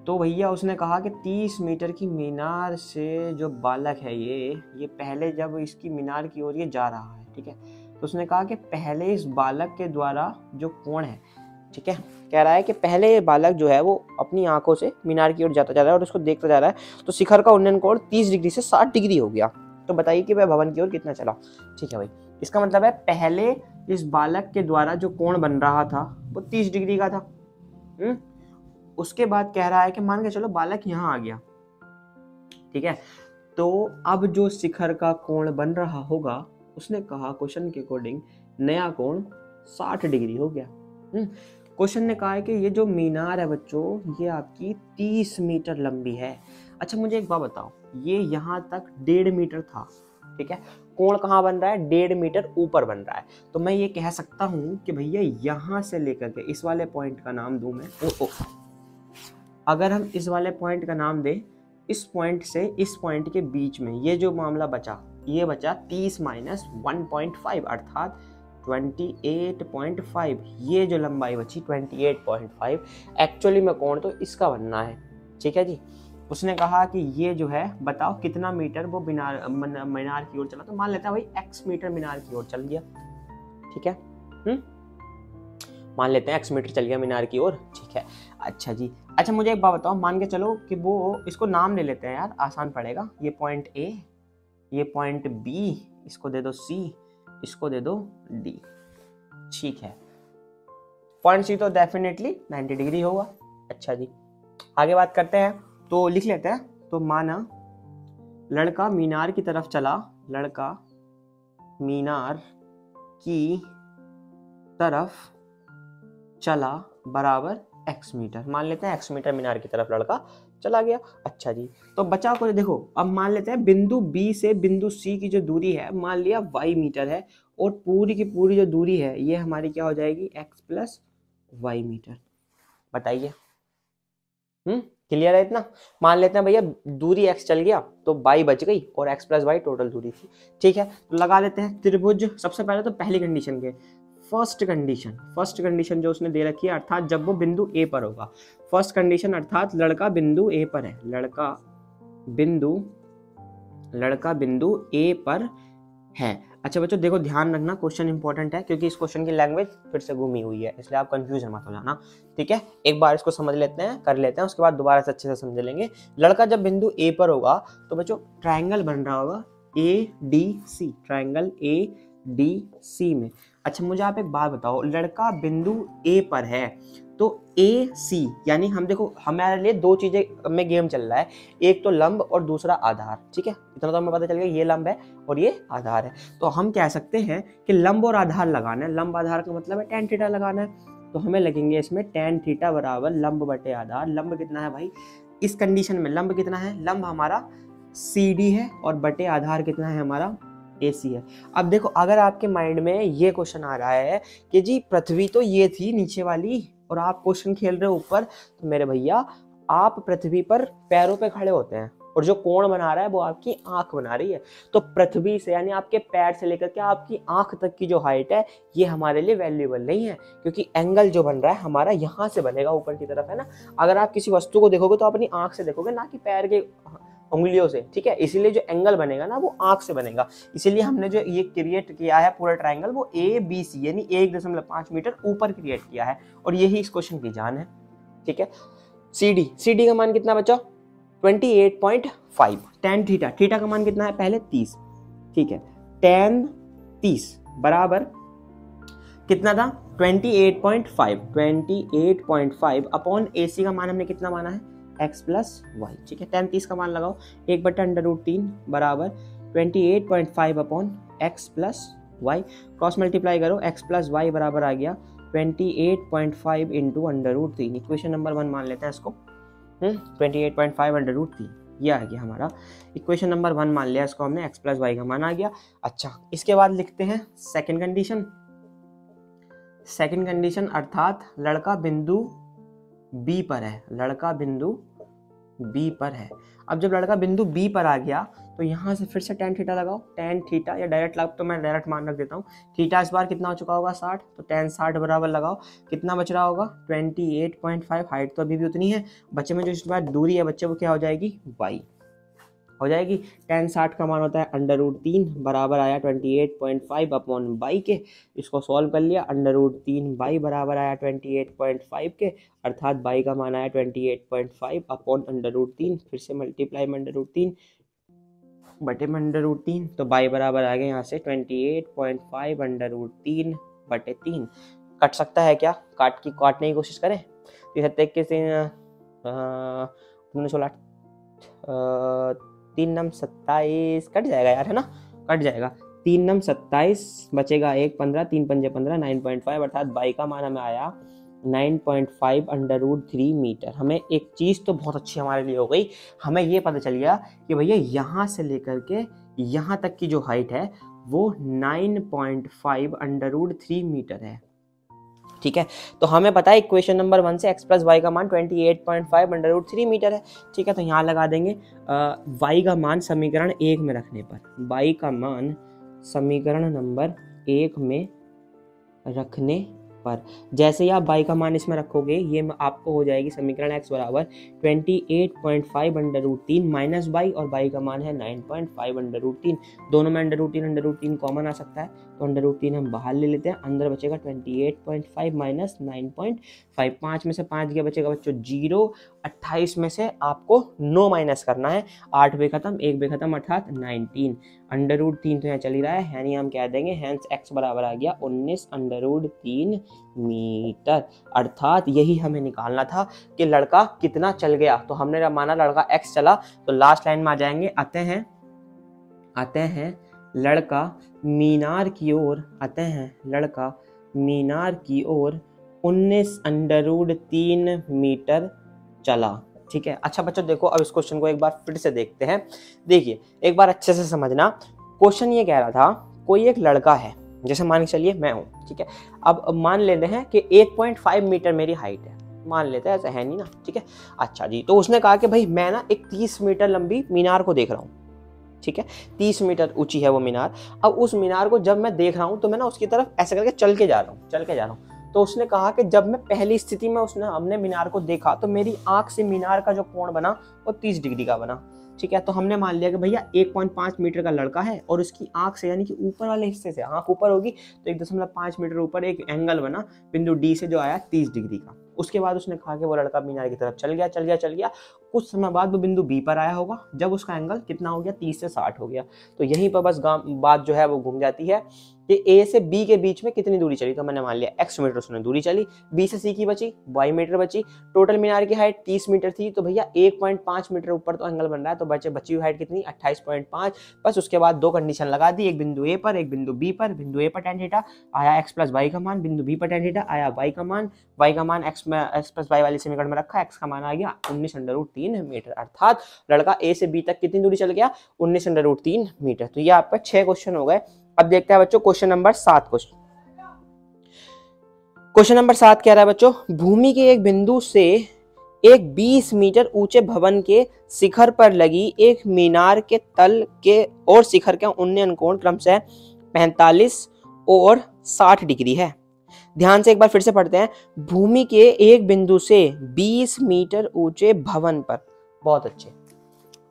तो भैया उसने कहा कि 30 मीटर की मीनार से जो बालक है ये पहले जब इसकी मीनार की ओर ये जा रहा है, ठीक है, तो उसने कहा कि पहले इस बालक के द्वारा जो कोण है ठीक है, कह रहा है कि पहले बालक जो है वो अपनी आंखों से मीनार की ओर जाता जा रहा है और उसको देखता जा रहा है, तो शिखर का उन्नयन कोण 30 डिग्री से 60 डिग्री हो गया। तो बताइए कि वह भवन की ओर कितना चला। ठीक है भाई, इसका मतलब है पहले इस बालक के द्वारा जो कोण बन रहा था वो 30 डिग्री का था। उसके बाद कह रहा है कि मान के चलो बालक यहाँ आ गया, ठीक है, तो अब जो शिखर का कोण बन रहा होगा, उसने कहा क्वेश्चन के अकॉर्डिंग नया कोण 60 डिग्री हो गया। क्वेश्चन ने कहा है कि ये जो मीनार है बच्चों, ये आपकी 30 मीटर लंबी है। अच्छा मुझे एक बात बताओ, ये यहाँ तक 1.5 मीटर था, ठीक है, कोण कहाँ बन रहा है, 1.5 मीटर ऊपर बन रहा है। तो मैं ये कह सकता हूँ कि भैया यहाँ से लेकर के इस वाले पॉइंट का नाम दूं मैं अगर हम इस वाले पॉइंट का नाम दें, इस पॉइंट से इस पॉइंट के बीच में ये जो मामला बचा, ये बचा 30 माइनस 1.5 अर्थात 28.5। ये जो लंबाई बची 28.5, एक्चुअली में कोण तो इसका बनना है। ठीक है जी, उसने कहा कि ये जो है बताओ कितना मीटर वो मीनार की ओर चला। तो मान लेता है भाई x मीटर मीनार की ओर चल गया। ठीक है, मान लेते हैं x मीटर चल गया मीनार की ओर। ठीक है, अच्छा जी, अच्छा मुझे एक बात बताओ, मान के चलो कि वो इसको नाम ले लेते हैं यार, आसान पड़ेगा। ये पॉइंट A, ये पॉइंट B, इसको दे दो C, इसको दे दो D। ठीक है, पॉइंट C तो डेफिनेटली 90 डिग्री होगा। अच्छा जी, आगे बात करते हैं, तो लिख लेते हैं। तो माना लड़का मीनार की तरफ चला, लड़का मीनार की तरफ चला बराबर x मीटर। मान लेते हैं x मीटर मीनार की तरफ लड़का चला गया। अच्छा जी, तो बचा को देखो, अब मान लेते हैं बिंदु B से बिंदु C की जो दूरी है मान लिया y मीटर है, और पूरी की पूरी जो दूरी है ये हमारी क्या हो जाएगी, x प्लस y मीटर। बताइए, क्लियर है इतना। मान लेते हैं भैया दूरी x चल गया तो y बच गई और x प्लस y टोटल दूरी थी। ठीक है, तो लगा लेते हैं त्रिभुज। सबसे पहले तो पहली कंडीशन के फर्स्ट कंडीशन जो उसने दे रखी है, अर्थात जब वो बिंदु A पर होगा। फर्स्ट कंडीशन अर्थात लड़का बिंदु A पर है, लड़का बिंदु A पर है। अच्छा बच्चों देखो, ध्यान रखना, क्वेश्चन इंपॉर्टेंट है क्योंकि इस क्वेश्चन की लैंग्वेज फिर से घूमी हुई है, इसलिए आप कंफ्यूजन मत हो जाना। ठीक है, एक बार इसको समझ लेते हैं, कर लेते हैं, उसके बाद दोबारा से अच्छे से समझ लेंगे। लड़का जब बिंदु A पर होगा तो बच्चों ट्राइंगल बन रहा होगा ADC, ट्राइंगल ADC में। अच्छा मुझे आप एक बात बताओ, लड़का बिंदु A पर है तो AC यानी हम देखो, हमारे लिए दो चीजें में गेम चल रहा है, एक तो लंब और दूसरा आधार। ठीक है, इतना तो हमें पता चल गया, ये लंब है और ये आधार है। तो हम कह सकते हैं कि लंब और आधार लगाना है। लंब आधार का मतलब है tan थीटा लगाना है, तो हमें लगेंगे इसमें tan थीटा बराबर लंब बटे आधार। लंब कितना है भाई, इस कंडीशन में लंब कितना है, लंब हमारा CD है और बटे आधार कितना है हमारा AC है। अब देखो, अगर आपके माइंड में ये क्वेश्चन आ रहा है कि जी पृथ्वी तो ये थी नीचे वाली और आप क्वेश्चन खेल रहे हो ऊपर, तो मेरे भैया आप पृथ्वी पर पैरों पे खड़े होते हैं और जो कोण बना रहा है वो आपकी आंख बना रही है। तो पृथ्वी से यानी आपके पैर से लेकर के आपकी आंख तक की जो हाइट है ये हमारे लिए वैल्यूएबल नहीं है, क्योंकि एंगल जो बन रहा है हमारा यहाँ से बनेगा ऊपर की तरफ, है ना। अगर आप किसी वस्तु को देखोगे तो अपनी आंख से देखोगे, ना कि पैर के उंगलियों से। ठीक है, इसीलिए जो एंगल बनेगा ना वो आंख से बनेगा। इसीलिए हमने जो ये क्रिएट किया है पूरा ट्रायंगल, वो ABC यानी 1.5 मीटर ऊपर क्रिएट किया है, और यही इस क्वेश्चन की जान है। ठीक है, CD का मान कितना बचा, 28.5। tan थीटा का मान कितना है, पहले 30। ठीक है, tan 30 बराबर कितना था, 28.5 अपॉन AC का मान हमने कितना माना है, x प्लस वाई। ठीक है, tan 30 का मान लगाओ, 1/√3 बराबर 28.5 upon x plus Y. Cross multiply करो, x प्लस वाई बराबर आ गया 28.5 इंटू √3। इक्वेशन नंबर 1 मान लेते हैं इसको। 28.5 √3 ये आ गया हमारा इक्वेशन नंबर 1 मान लिया इसको हमने, x प्लस वाई का मान आ गया। अच्छा, इसके बाद लिखते हैं सेकंड कंडीशन अर्थात लड़का बिंदु B पर है, लड़का बिंदु B पर है। अब जब लड़का बिंदु B पर आ गया तो यहाँ से फिर से tan थीटा लगाओ, tan थीटा या डायरेक्ट लगा तो मैं डायरेक्ट मान रख देता हूँ। थीटा इस बार कितना हो चुका होगा, 60, तो tan 60 बराबर लगाओ, कितना बच रहा होगा 28.5। हाइट तो अभी भी उतनी है, बच्चे में जो इस बार दूरी है बच्चे वो क्या हो जाएगी y। हो जाएगी। tan 60 का मान होता है √3 बराबर आया 28.5 अपॉन बाई के। इसको सॉल्व कर लिया, √3 बाई बराबर आया 28.5 के, अर्थात बाई का मान आया 28.5 अपॉन √3, फिर से मल्टीप्लाई में √3 बटे में √3, तो बाई बराबर आ गया यहाँ से 28.5 √3 बटे 3। कट सकता है क्या? काटने की कोशिश करें। 3 नम 27, कट जाएगा यार, है ना, कट जाएगा। 3 नम 27 बचेगा 1 15, 3 पंजे 15, 9.5, अर्थात बाई का मान हमें आया 9.5 √3 मीटर। हमें एक चीज़ तो बहुत अच्छी हमारे लिए हो गई, हमें ये पता चल गया कि भैया यहाँ से लेकर के यहाँ तक की जो हाइट है वो 9.5 √3 मीटर है। ठीक है, तो हमें पता है इक्वेशन नंबर 1 से x प्लस वाई का मान 28.5 √3 मीटर है। ठीक है, तो यहाँ लगा देंगे y का मान समीकरण 1 में रखने पर, y का मान समीकरण नंबर 1 में रखने पर जैसे ही आप y का मान इसमें रखोगे, ये आपको हो जाएगी समीकरण x बराबर 28.5 √3 माइनस y, और y का मान है 9.5 √3। दोनों में √3 कॉमन आ सकता है, तो √3 हम बाहर ले लेते हैं, अंदर बचेगा 28.5 माइनस 9.5, 5 में से 5 गया, बचेगा बच्चों 0। 28 में से आपको 9 माइनस करना है, 8 बे खत्म, 1 बे खत्म, अर्थात 19। √3 तो यहाँ चल ही रहा है, यानी हम कह देंगे हैंस x बराबर आ गया 19 √3 मीटर। अर्थात यही हमें निकालना था कि लड़का कितना चल गया। तो हमने माना लड़का x चला, तो लास्ट लाइन में आ जाएंगे, आते हैं लड़का मीनार की ओर, आते हैं लड़का मीनार की ओर 19 √3 मीटर चला। ठीक है, अच्छा बच्चों देखो, अब इस क्वेश्चन को एक बार फिर से देखते हैं। देखिए एक बार अच्छे से समझना, क्वेश्चन ये कह रहा था कोई एक लड़का है, जैसे मान के चलिए मैं हूँ, ठीक है। अब मान लेते हैं कि 1.5 मीटर मेरी हाइट है, मान लेते हैं, ऐसा है नहीं ना, ठीक है। अच्छा जी, तो उसने कहा कि भाई मैं ना एक 30 मीटर लंबी मीनार को देख रहा हूँ, ठीक है, 30 मीटर ऊंची है वो मीनार। अब उस मीनार को जब मैं देख रहा हूँ तो मैं ना उसकी तरफ ऐसे करके चल के जा रहा हूँ। तो उसने कहा कि जब मैं पहली स्थिति में हमने मीनार को देखा तो मेरी आंख से मीनार का जो कोण बना वो 30 डिग्री का बना। ठीक है, तो हमने मान लिया कि भैया 1.5 मीटर का लड़का है और उसकी आंख से, यानी कि ऊपर वाले हिस्से से, आंख ऊपर होगी तो 1.5 मीटर ऊपर एक एंगल बना बिंदु डी से जो आया 30 डिग्री का। उसके बाद उसने कहा कि वो लड़का मीनार की तरफ चल गया। कुछ समय बाद वो बिंदु बी पर आया होगा, जब उसका एंगल कितना हो गया, 30 से 60 हो गया। तो यहीं पर बस बात जो है वो घूम जाती है कि ए से बी के बीच में कितनी दूरी चली। तो मैंने मान लिया x मीटर उसने दूरी चली, बी से सी की बची y मीटर बची, टोटल मीनार की हाइट 30 मीटर थी। तो भैया 1.5 मीटर ऊपर तो एंगल बन रहा है, तो बची हुई हाइट कितनी, 28.5। बस उसके बाद दो कंडीशन लगा दी, एक बिंदु ए पर, एक बिंदु बी पर। बिंदु ए पर tan थीटा आया x प्लस वाई का मान, बिंदु बी पर tan थीटा आया y का मान x प्लस वाई वाले समीकरण में रखा, x का मान आ गया 19 √3 मीटर। अर्थात लड़का ए से बी तक कितनी दूरी चल गया, 19 √3 मीटर। तो ये आपका 6 क्वेश्चन हो गए। अब देखते हैं बच्चों क्वेश्चन नंबर 7। क्वेश्चन नंबर 7 कह रहा है बच्चों, भूमि के एक बिंदु से एक 20 मीटर ऊंचे भवन के शिखर पर लगी एक मीनार के तल के और शिखर के उन्नयन कोण क्रमशः 45 और 60 डिग्री है। ध्यान से एक बार फिर से पढ़ते हैं, भूमि के एक बिंदु से 20 मीटर ऊंचे भवन पर। बहुत अच्छे।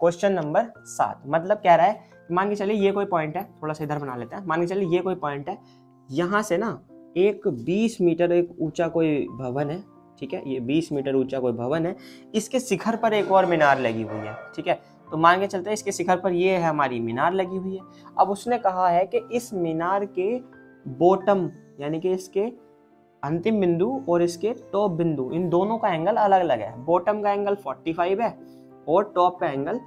क्वेश्चन नंबर 7 मतलब कह रहा है, मान के चलिए ये कोई पॉइंट है, थोड़ा सा इधर बना लेते हैं, मान के चलिए ये कोई पॉइंट है, यहाँ से ना एक 20 मीटर एक ऊंचा कोई भवन है, ठीक है, ये 20 मीटर ऊंचा कोई भवन है, इसके शिखर पर एक और मीनार लगी हुई है, ठीक है। तो मान के चलते हैं इसके शिखर पर ये है हमारी मीनार लगी हुई है। अब उसने कहा है कि इस मीनार के बॉटम, यानी कि इसके अंतिम बिंदु और इसके टॉप बिंदु, इन दोनों का एंगल अलग अलग है। बॉटम का एंगल 45 है और टॉप का एंगल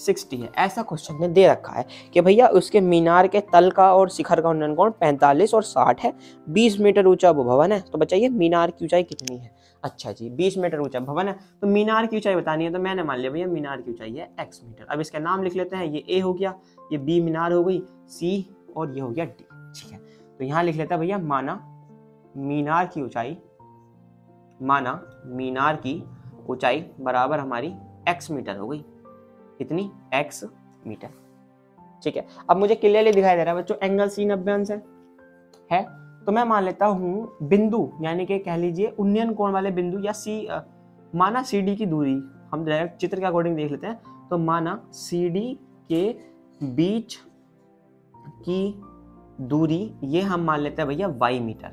60 है। ऐसा क्वेश्चन ने दे रखा है कि भैया उसके मीनार के तल का और शिखर का उन्नयन कोण 45 और 60 है, 20 मीटर ऊंचा वो भवन है। तो बताइए मीनार की ऊंचाई कितनी है। अच्छा जी, 20 मीटर ऊंचा भवन है, तो मीनार की ऊंचाई बतानी है, तो मैंने मान लिया भैया मीनार की ऊंचाई है x मीटर। अब इसका नाम लिख लेते हैं, ये a हो गया, ये b मीनार हो गई, c और ये हो गया d। ठीक है, तो यहाँ लिख लेता है भैया, माना मीनार की ऊंचाई बराबर हमारी x मीटर हो गई। कितनी, x मीटर। ठीक है, अब मुझे क्लियरली दिखाई दे रहा है बच्चों, एंगल c 90 अंश है। तो मैं मान लेता हूँ बिंदु, यानी कि कह लीजिए उन्नयन कोण वाले बिंदु या माना CD की दूरी, हम डायरेक्ट चित्र के अकॉर्डिंग देख लेते हैं। तो माना CD के बीच की दूरी ये हम मान लेते हैं भैया y मीटर,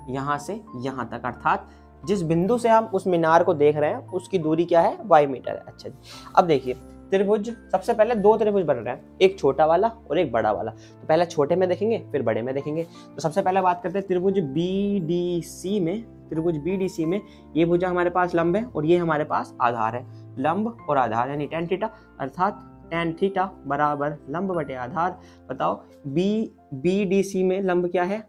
यहाँ से यहाँ तक, अर्थात जिस बिंदु से हम उस मीनार को देख रहे हैं उसकी दूरी क्या है, y मीटर है। अच्छा जी, अब देखिए त्रिभुज, सबसे पहले दो त्रिभुज बन रहे हैं, एक छोटा वाला और एक बड़ा वाला। तो पहले छोटे में देखेंगे फिर बड़े में देखेंगे। तो सबसे पहले बात करते हैं त्रिभुज BDC में। त्रिभुज BDC में ये भुजा हमारे पास लंब है और ये हमारे पास आधार है। लंब और आधार यानी tan थीटा, अर्थात tan थीटा बराबर लंब बटे आधार। बताओ BDC में लंब क्या है,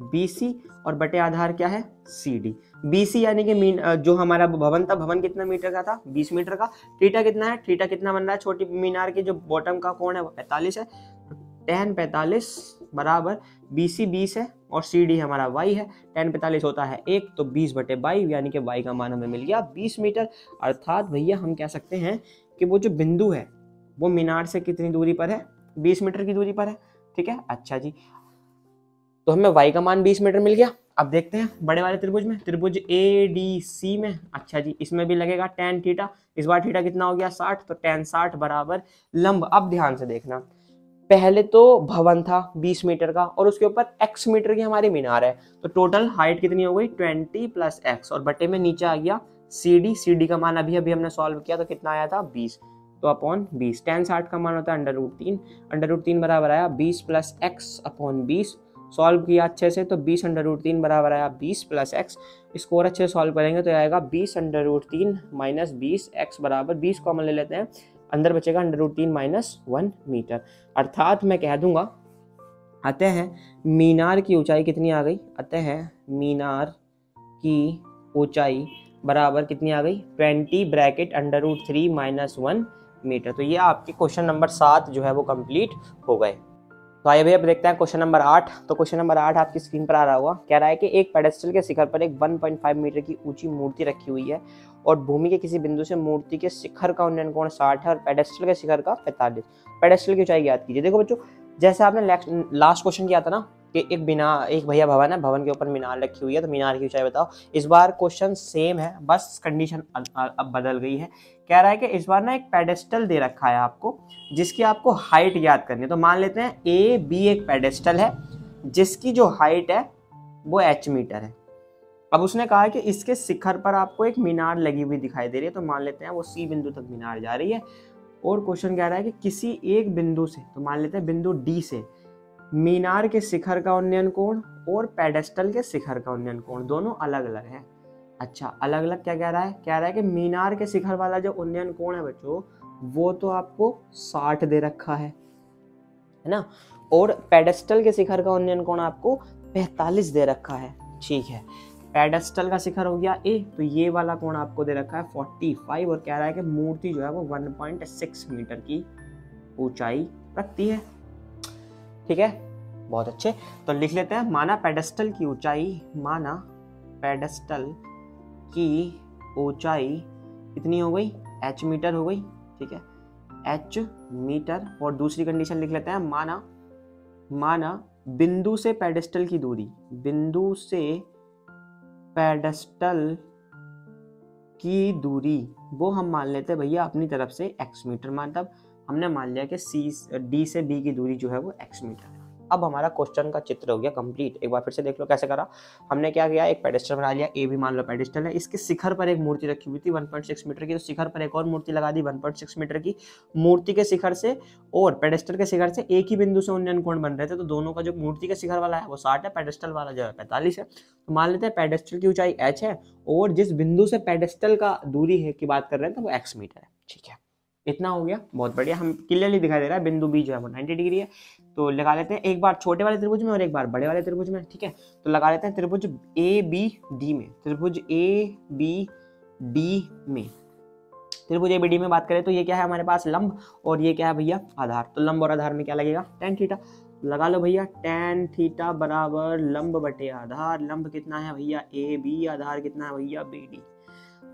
BC और बटे आधार क्या है, CD। BC यानी कि जो हमारा भवन था, भवन कितना मीटर का था, 20 मीटर का। थीटा कितना है, थीटा कितना बन रहा है, छोटी मीनार के जो बॉटम का कोण है वो 45 है। tan 45 बराबर BC 20 है और CD हमारा y है। tan 45 होता है 1, तो 20/22 यानी कि y का मान हमें मिल गया 20 मीटर। अर्थात भैया हम कह सकते हैं कि वो जो बिंदु है वो मीनार से कितनी दूरी पर है, 20 मीटर की दूरी पर है। ठीक है, अच्छा जी, तो हमें y का मान 20 मीटर मिल गया। अब देखते हैं बड़े वाले त्रिभुज में, त्रिभुज ADC में। अच्छा जी, इसमें भी लगेगा tan थीटा। इस बार थीटा कितना हो गया, 60, तो tan 60 बराबर लंब। अब ध्यान से देखना, पहले तो भवन था 20 मीटर का और उसके ऊपर x मीटर की हमारी मीनार है, तो टोटल हाइट कितनी हो गई, 20 + x, और बटे में नीचे आ गया CD का मान अभी हमने सॉल्व किया तो कितना आया था, 20, तो अपॉन 20। tan 60 का मान होता है √3 बराबर आया 20 + x अपॉन 20। सॉल्व किया अच्छे से तो 20 √3 बराबर आया 20 + x। इसको और अच्छे से सॉल्व करेंगे तो आएगा 20 √3 - 20, x बराबर 20 कॉमन ले लेते हैं, अंदर बचेगा √3 - 1 मीटर। अर्थात मैं कह दूंगा, अतः मीनार की ऊंचाई कितनी आ गई, अतः मीनार की ऊंचाई बराबर कितनी आ गई, 20 ब्रैकेट √3 - 1 मीटर। तो ये आपके क्वेश्चन नंबर 7 जो है वो कंप्लीट हो गए। तो आइए भैया देखते हैं क्वेश्चन नंबर 8। तो क्वेश्चन नंबर 8 आपकी स्क्रीन पर आ रहा होगा। कह रहा है कि एक पेडेस्टल के शिखर पर एक 1.5 मीटर की ऊंची मूर्ति रखी हुई है और भूमि के किसी बिंदु से मूर्ति के शिखर का उन्नयन कोण 60 है और पेडेस्टल के शिखर का 45। पेडेस्टल की ऊंचाई ज्ञात कीजिए। देखो बच्चों, जैसे आपने लास्ट क्वेश्चन किया था ना कि एक भैया भवन है, भवन के ऊपर मीनार रखी हुई है, तो मीनार की ऊंचाई बताओ। इस बार क्वेश्चन सेम है, बस कंडीशन अब बदल गई है। कह रहा है कि इस बार ना एक पेडेस्टल दे रखा है आपको, जिसकी आपको हाइट याद करनी है। तो मान लेते हैं AB एक पेडेस्टल है जिसकी जो हाइट है वो h मीटर है। अब उसने कहा है कि इसके शिखर पर आपको एक मीनार लगी हुई दिखाई दे रही है, तो मान लेते हैं वो C बिंदु तक मीनार जा रही है। और क्वेश्चन कह रहा है कि किसी एक बिंदु से, तो मान लेते हैं बिंदु D से, मीनार के शिखर का उन्नयन कोण और पेडेस्टल के शिखर का उन्नयन कोण दोनों अलग अलग है। अच्छा, अलग अलग क्या कह रहा है, कह रहा है कि मीनार के शिखर वाला जो उन्नयन कोण है बच्चों, वो तो आपको 60 दे रखा है ना, और पेडेस्टल के शिखर का उन्नयन कोण आपको 45 दे रखा है। ठीक है, पेडेस्टल का शिखर हो गया A, तो ये वाला कोण आपको दे रखा है 45, और कह रहा है कि मूर्ति जो है वो 1.6 मीटर की ऊंचाई रखती है। ठीक है, बहुत अच्छे। तो लिख लेते हैं, माना पेडेस्टल की ऊंचाई, माना पेडेस्टल की ऊंचाई कितनी हो गई, h मीटर हो गई। ठीक है, h मीटर। और दूसरी कंडीशन लिख लेते हैं, माना बिंदु से पेडेस्टल की दूरी, बिंदु से पेडेस्टल की दूरी वो हम मान लेते हैं भैया अपनी तरफ से x मीटर। मतलब हमने मान लिया कि D से B की दूरी जो है वो x मीटर है। अब हमारा क्वेश्चन का चित्र हो गया कंप्लीट। एक बार फिर से देख लो कैसे करा हमने। क्या किया, एक पेडेस्टल बना लिया, A भी मान लो पेडेस्टल है, इसके शिखर पर एक मूर्ति रखी हुई थी 1.6 मीटर की, तो शिखर पर एक और मूर्ति लगा दी 1.6 मीटर की। मूर्ति के शिखर से और पेडेस्टल के शिखर से एक ही बिंदु से उन्नयन कोण बन रहे थे, तो दोनों का जो मूर्ति के शिखर वाला है वो 60 है, पेडेस्टल वाला जो है 45 है। तो मान लेते हैं पेडेस्टल की ऊंचाई h है और जिस बिंदु से पेडेस्टल का दूरी है की बात कर रहे हैं तो वो x मीटर है। ठीक है, इतना हो गया, बहुत बढ़िया। हम क्लियरली दिखाई दे रहा है बिंदु B जो है वो 90 डिग्री है। तो लगा लेते हैं एक बार छोटे वाले त्रिभुज में और एक बार बड़े वाले त्रिभुज में। ठीक है, तो लगा लेते हैं त्रिभुज ABD में। त्रिभुज ABD में, त्रिभुज ABD में बात करें तो ये क्या है हमारे पास, लंब, और ये क्या है भैया, आधार। तो लंब और आधार में क्या लगेगा, tan थीटा। लगा लो भैया, tan थीटा बराबर लंब बटे आधार। लंब कितना है भैया AB, आधार कितना है भैया BD,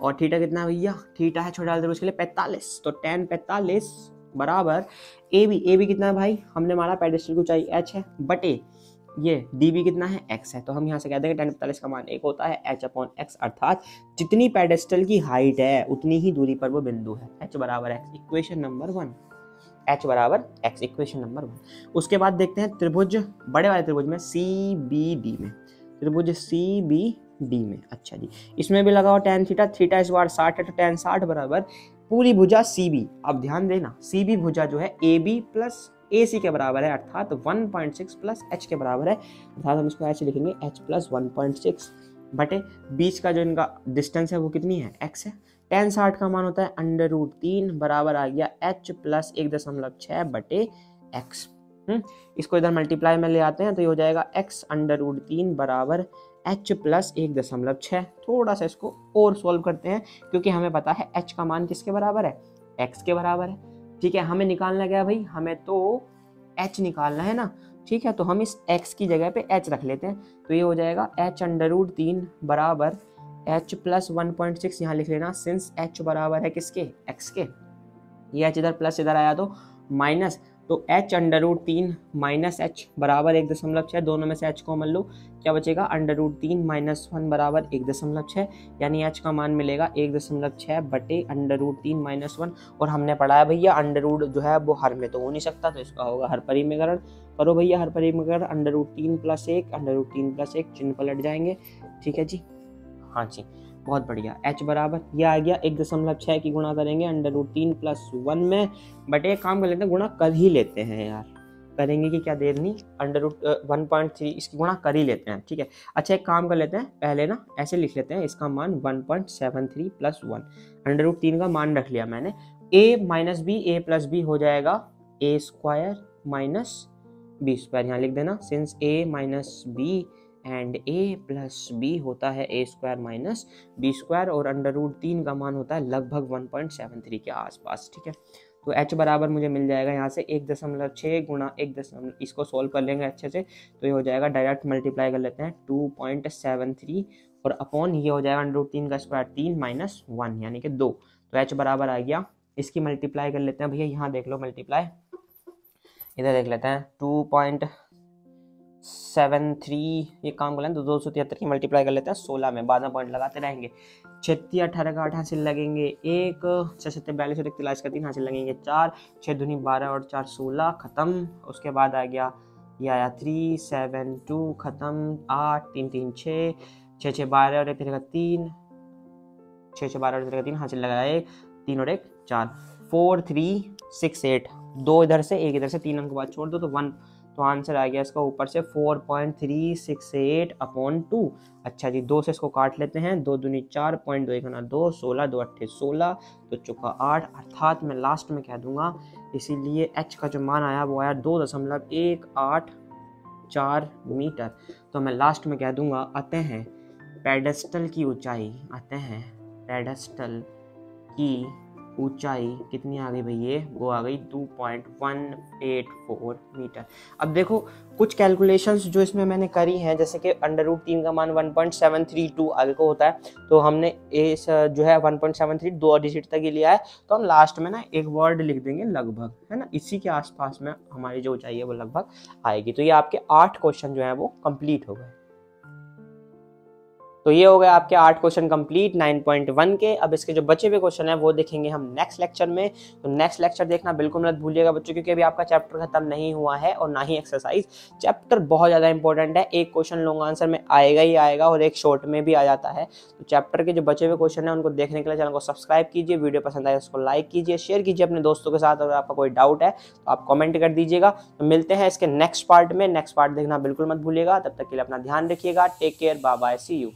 और थीटा कितना है भैया, थीटा है छोटे वाले त्रिभुज के लिए 45। तो tan 45 बराबर AB कितना है भाई, हमने माना पेडेस्टल की ऊंचाई h है, बटे ये डी बी कितना है x है, तो हम यहाँ से कह देंगे tan 45 का मान 1 होता है h/x, अर्थात जितनी पेडेस्टल की हाइट है उतनी ही दूरी पर वो बिंदु है। h बराबर x, इक्वेशन नंबर 1, h बराबर x, इक्वेशन नंबर 1। उसके बाद देखते हैं त्रिभुज, बड़े वाले त्रिभुज में CBD में, त्रिभुज CBD में। अच्छा जी, इसमें भी लगाओ tan थीटा, थीटा इस बार 60 है तो tan 60 बराबर पूरी भुजा CB। अब ध्यान देना CB भुजा जो है AB प्लस AC के बराबर है, अर्थात 1.6 प्लस h के बराबर है, अर्थात हम इसको ऐसे लिखेंगे h प्लस 1.6 बटे बीच का जो इनका डिस्टेंस है वो कितनी है, x है। tan 60 का मान होता है √3 बराबर आ गया h प्लस 1.6 बटे x। इसको इधर मल्टीप्लाई में ले आते हैं तो ये हो जाएगा x √3 बराबर h प्लस 1.6। थोड़ा सा इसको और सोल्व करते हैं क्योंकि हमें पता है h का मान किसके बराबर है, x के बराबर है। ठीक है, हमें निकालना क्या भाई, हमें तो h निकालना है ना। ठीक है, तो हम इस x की जगह पे h रख लेते हैं, तो ये हो जाएगा h √3 बराबर h प्लस 1.6 यहाँ लिख लेना, सिंस h बराबर है किसके, x के। ये h इधर प्लस इधर आया तो माइनस, तो h √3 माइनस h बराबर 1.6, दोनों में से h कॉमन लो, क्या बचेगा √3 माइनस 1 बराबर 1.6, यानी h का मान मिलेगा 1.6 बटे √3 माइनस 1। और हमने पढ़ा है भैया अंडर रूट जो है वो हर में तो हो नहीं सकता, तो इसका होगा हर परिमेयकरण। करो भैया हर परिमेयकरण, √3 प्लस 1, √3 प्लस 1 चिन्ह पलट जाएंगे। ठीक है जी, हाँ जी, बहुत बढ़िया। h बराबर ये आ गया 1.6 की गुणा करेंगे √3 प्लस 1 में, बट एक काम कर लेते हैं, गुणा कर ही लेते हैं यार, करेंगे कि क्या देर नहीं, √1.3 इसकी गुणा कर ही लेते हैं। ठीक है, अच्छा एक काम कर लेते हैं, पहले ना ऐसे लिख लेते हैं, इसका मान 1.73 प्लस 1, √3 का मान रख लिया मैंने, a minus B, a plus B हो जाएगा a square minus B square, यहाँ लिख देना, since a minus B and a plus b होता है a square minus b square, और √3 का मान होता है लगभग 1.73 के आसपास। ठीक है, तो h बराबर मुझे मिल जाएगा यहाँ से 1.6 गुणा 1, इसको सोल्व कर लेंगे अच्छे से, तो ये हो जाएगा, डायरेक्ट मल्टीप्लाई कर लेते हैं 2.73 और अपॉन ये हो जाएगा √3 का स्क्वायर 3 माइनस 1 यानी कि 2, तो h बराबर आ गया, इसकी मल्टीप्लाई कर लेते हैं भैया, यहाँ देख लो मल्टीप्लाई, इधर देख लेते हैं 2.73, ये काम कर लें तो 273 की मल्टीप्लाई कर लेते हैं 16 में, बाद में पॉइंट लगाते रहेंगे। 36 18 का 8 हासिल लगेंगे 1, 6 7 42 और 41 का 3 हासिल लगेंगे 4, 6 दूनी 12 और 4 16 खत्म। उसके बाद आ गया ये आया 3 7 2 खत्म, 8 3 3 6 6 6 12 और 1 3 का 3, 6 6 12 और 1 3 का 3 हासिल लगाया 1 3 और 1 4, 4 3 6 8, 2 इधर से 1 इधर से, 3 अंक बाद छोड़ दो तो 1, तो आंसर आ गया इसका ऊपर से 4.368 अपॉन 2। अच्छा जी, 2 से इसको काट लेते हैं, 2 दूनी 4, पॉइंट 2 1 2, 16 2 8 16, तो चुका 8, अर्थात मैं लास्ट में कह दूंगा, इसीलिए h का जो मान आया वो आया 2.184 मीटर। तो मैं लास्ट में कह दूंगा अतः पेडेस्टल की ऊंचाई, अतः पेडेस्टल की ऊंचाई कितनी आ गई भैया, वो आ गई 2.184 मीटर। अब देखो कुछ कैलकुलेशंस जो इसमें मैंने करी हैं, जैसे कि √3 का मान 1.732 आगे को होता है, तो हमने इस जो है 1.73 2 डिजिट तक ही लिया है, तो हम लास्ट में ना एक वर्ड लिख देंगे लगभग, है ना, इसी के आसपास में हमारी जो ऊंचाई है वो लगभग आएगी। तो ये आपके 8 क्वेश्चन जो है वो कंप्लीट हो गए। तो ये हो गए आपके 8 क्वेश्चन कंप्लीट 9.1 के। अब इसके जो बचे हुए क्वेश्चन है वो देखेंगे हम नेक्स्ट लेक्चर में। तो नेक्स्ट लेक्चर देखना बिल्कुल मत भूलिएगा बच्चों, क्योंकि अभी आपका चैप्टर खत्म नहीं हुआ है और ना ही एक्सरसाइज। चैप्टर बहुत ज़्यादा इंपॉर्टेंट है, एक क्वेश्चन लॉन्ग आंसर में आएगा ही आएगा और एक शॉर्ट में भी आ जाता है। तो चैप्टर के जो बचे हुए क्वेश्चन है उनको देखने के लिए चैनल को सब्सक्राइब कीजिए, वीडियो पसंद आए उसको लाइक कीजिए, शेयर कीजिए अपने दोस्तों के साथ। अगर आपका कोई डाउट है तो आप कॉमेंट कर दीजिएगा। तो मिलते हैं इसके नेक्स्ट पार्ट में, नेक्स्ट पार्ट देखना बिल्कुल मत भूलिएगा। तब तक के लिए अपना ध्यान रखिएगा, take care, bye bye, see you.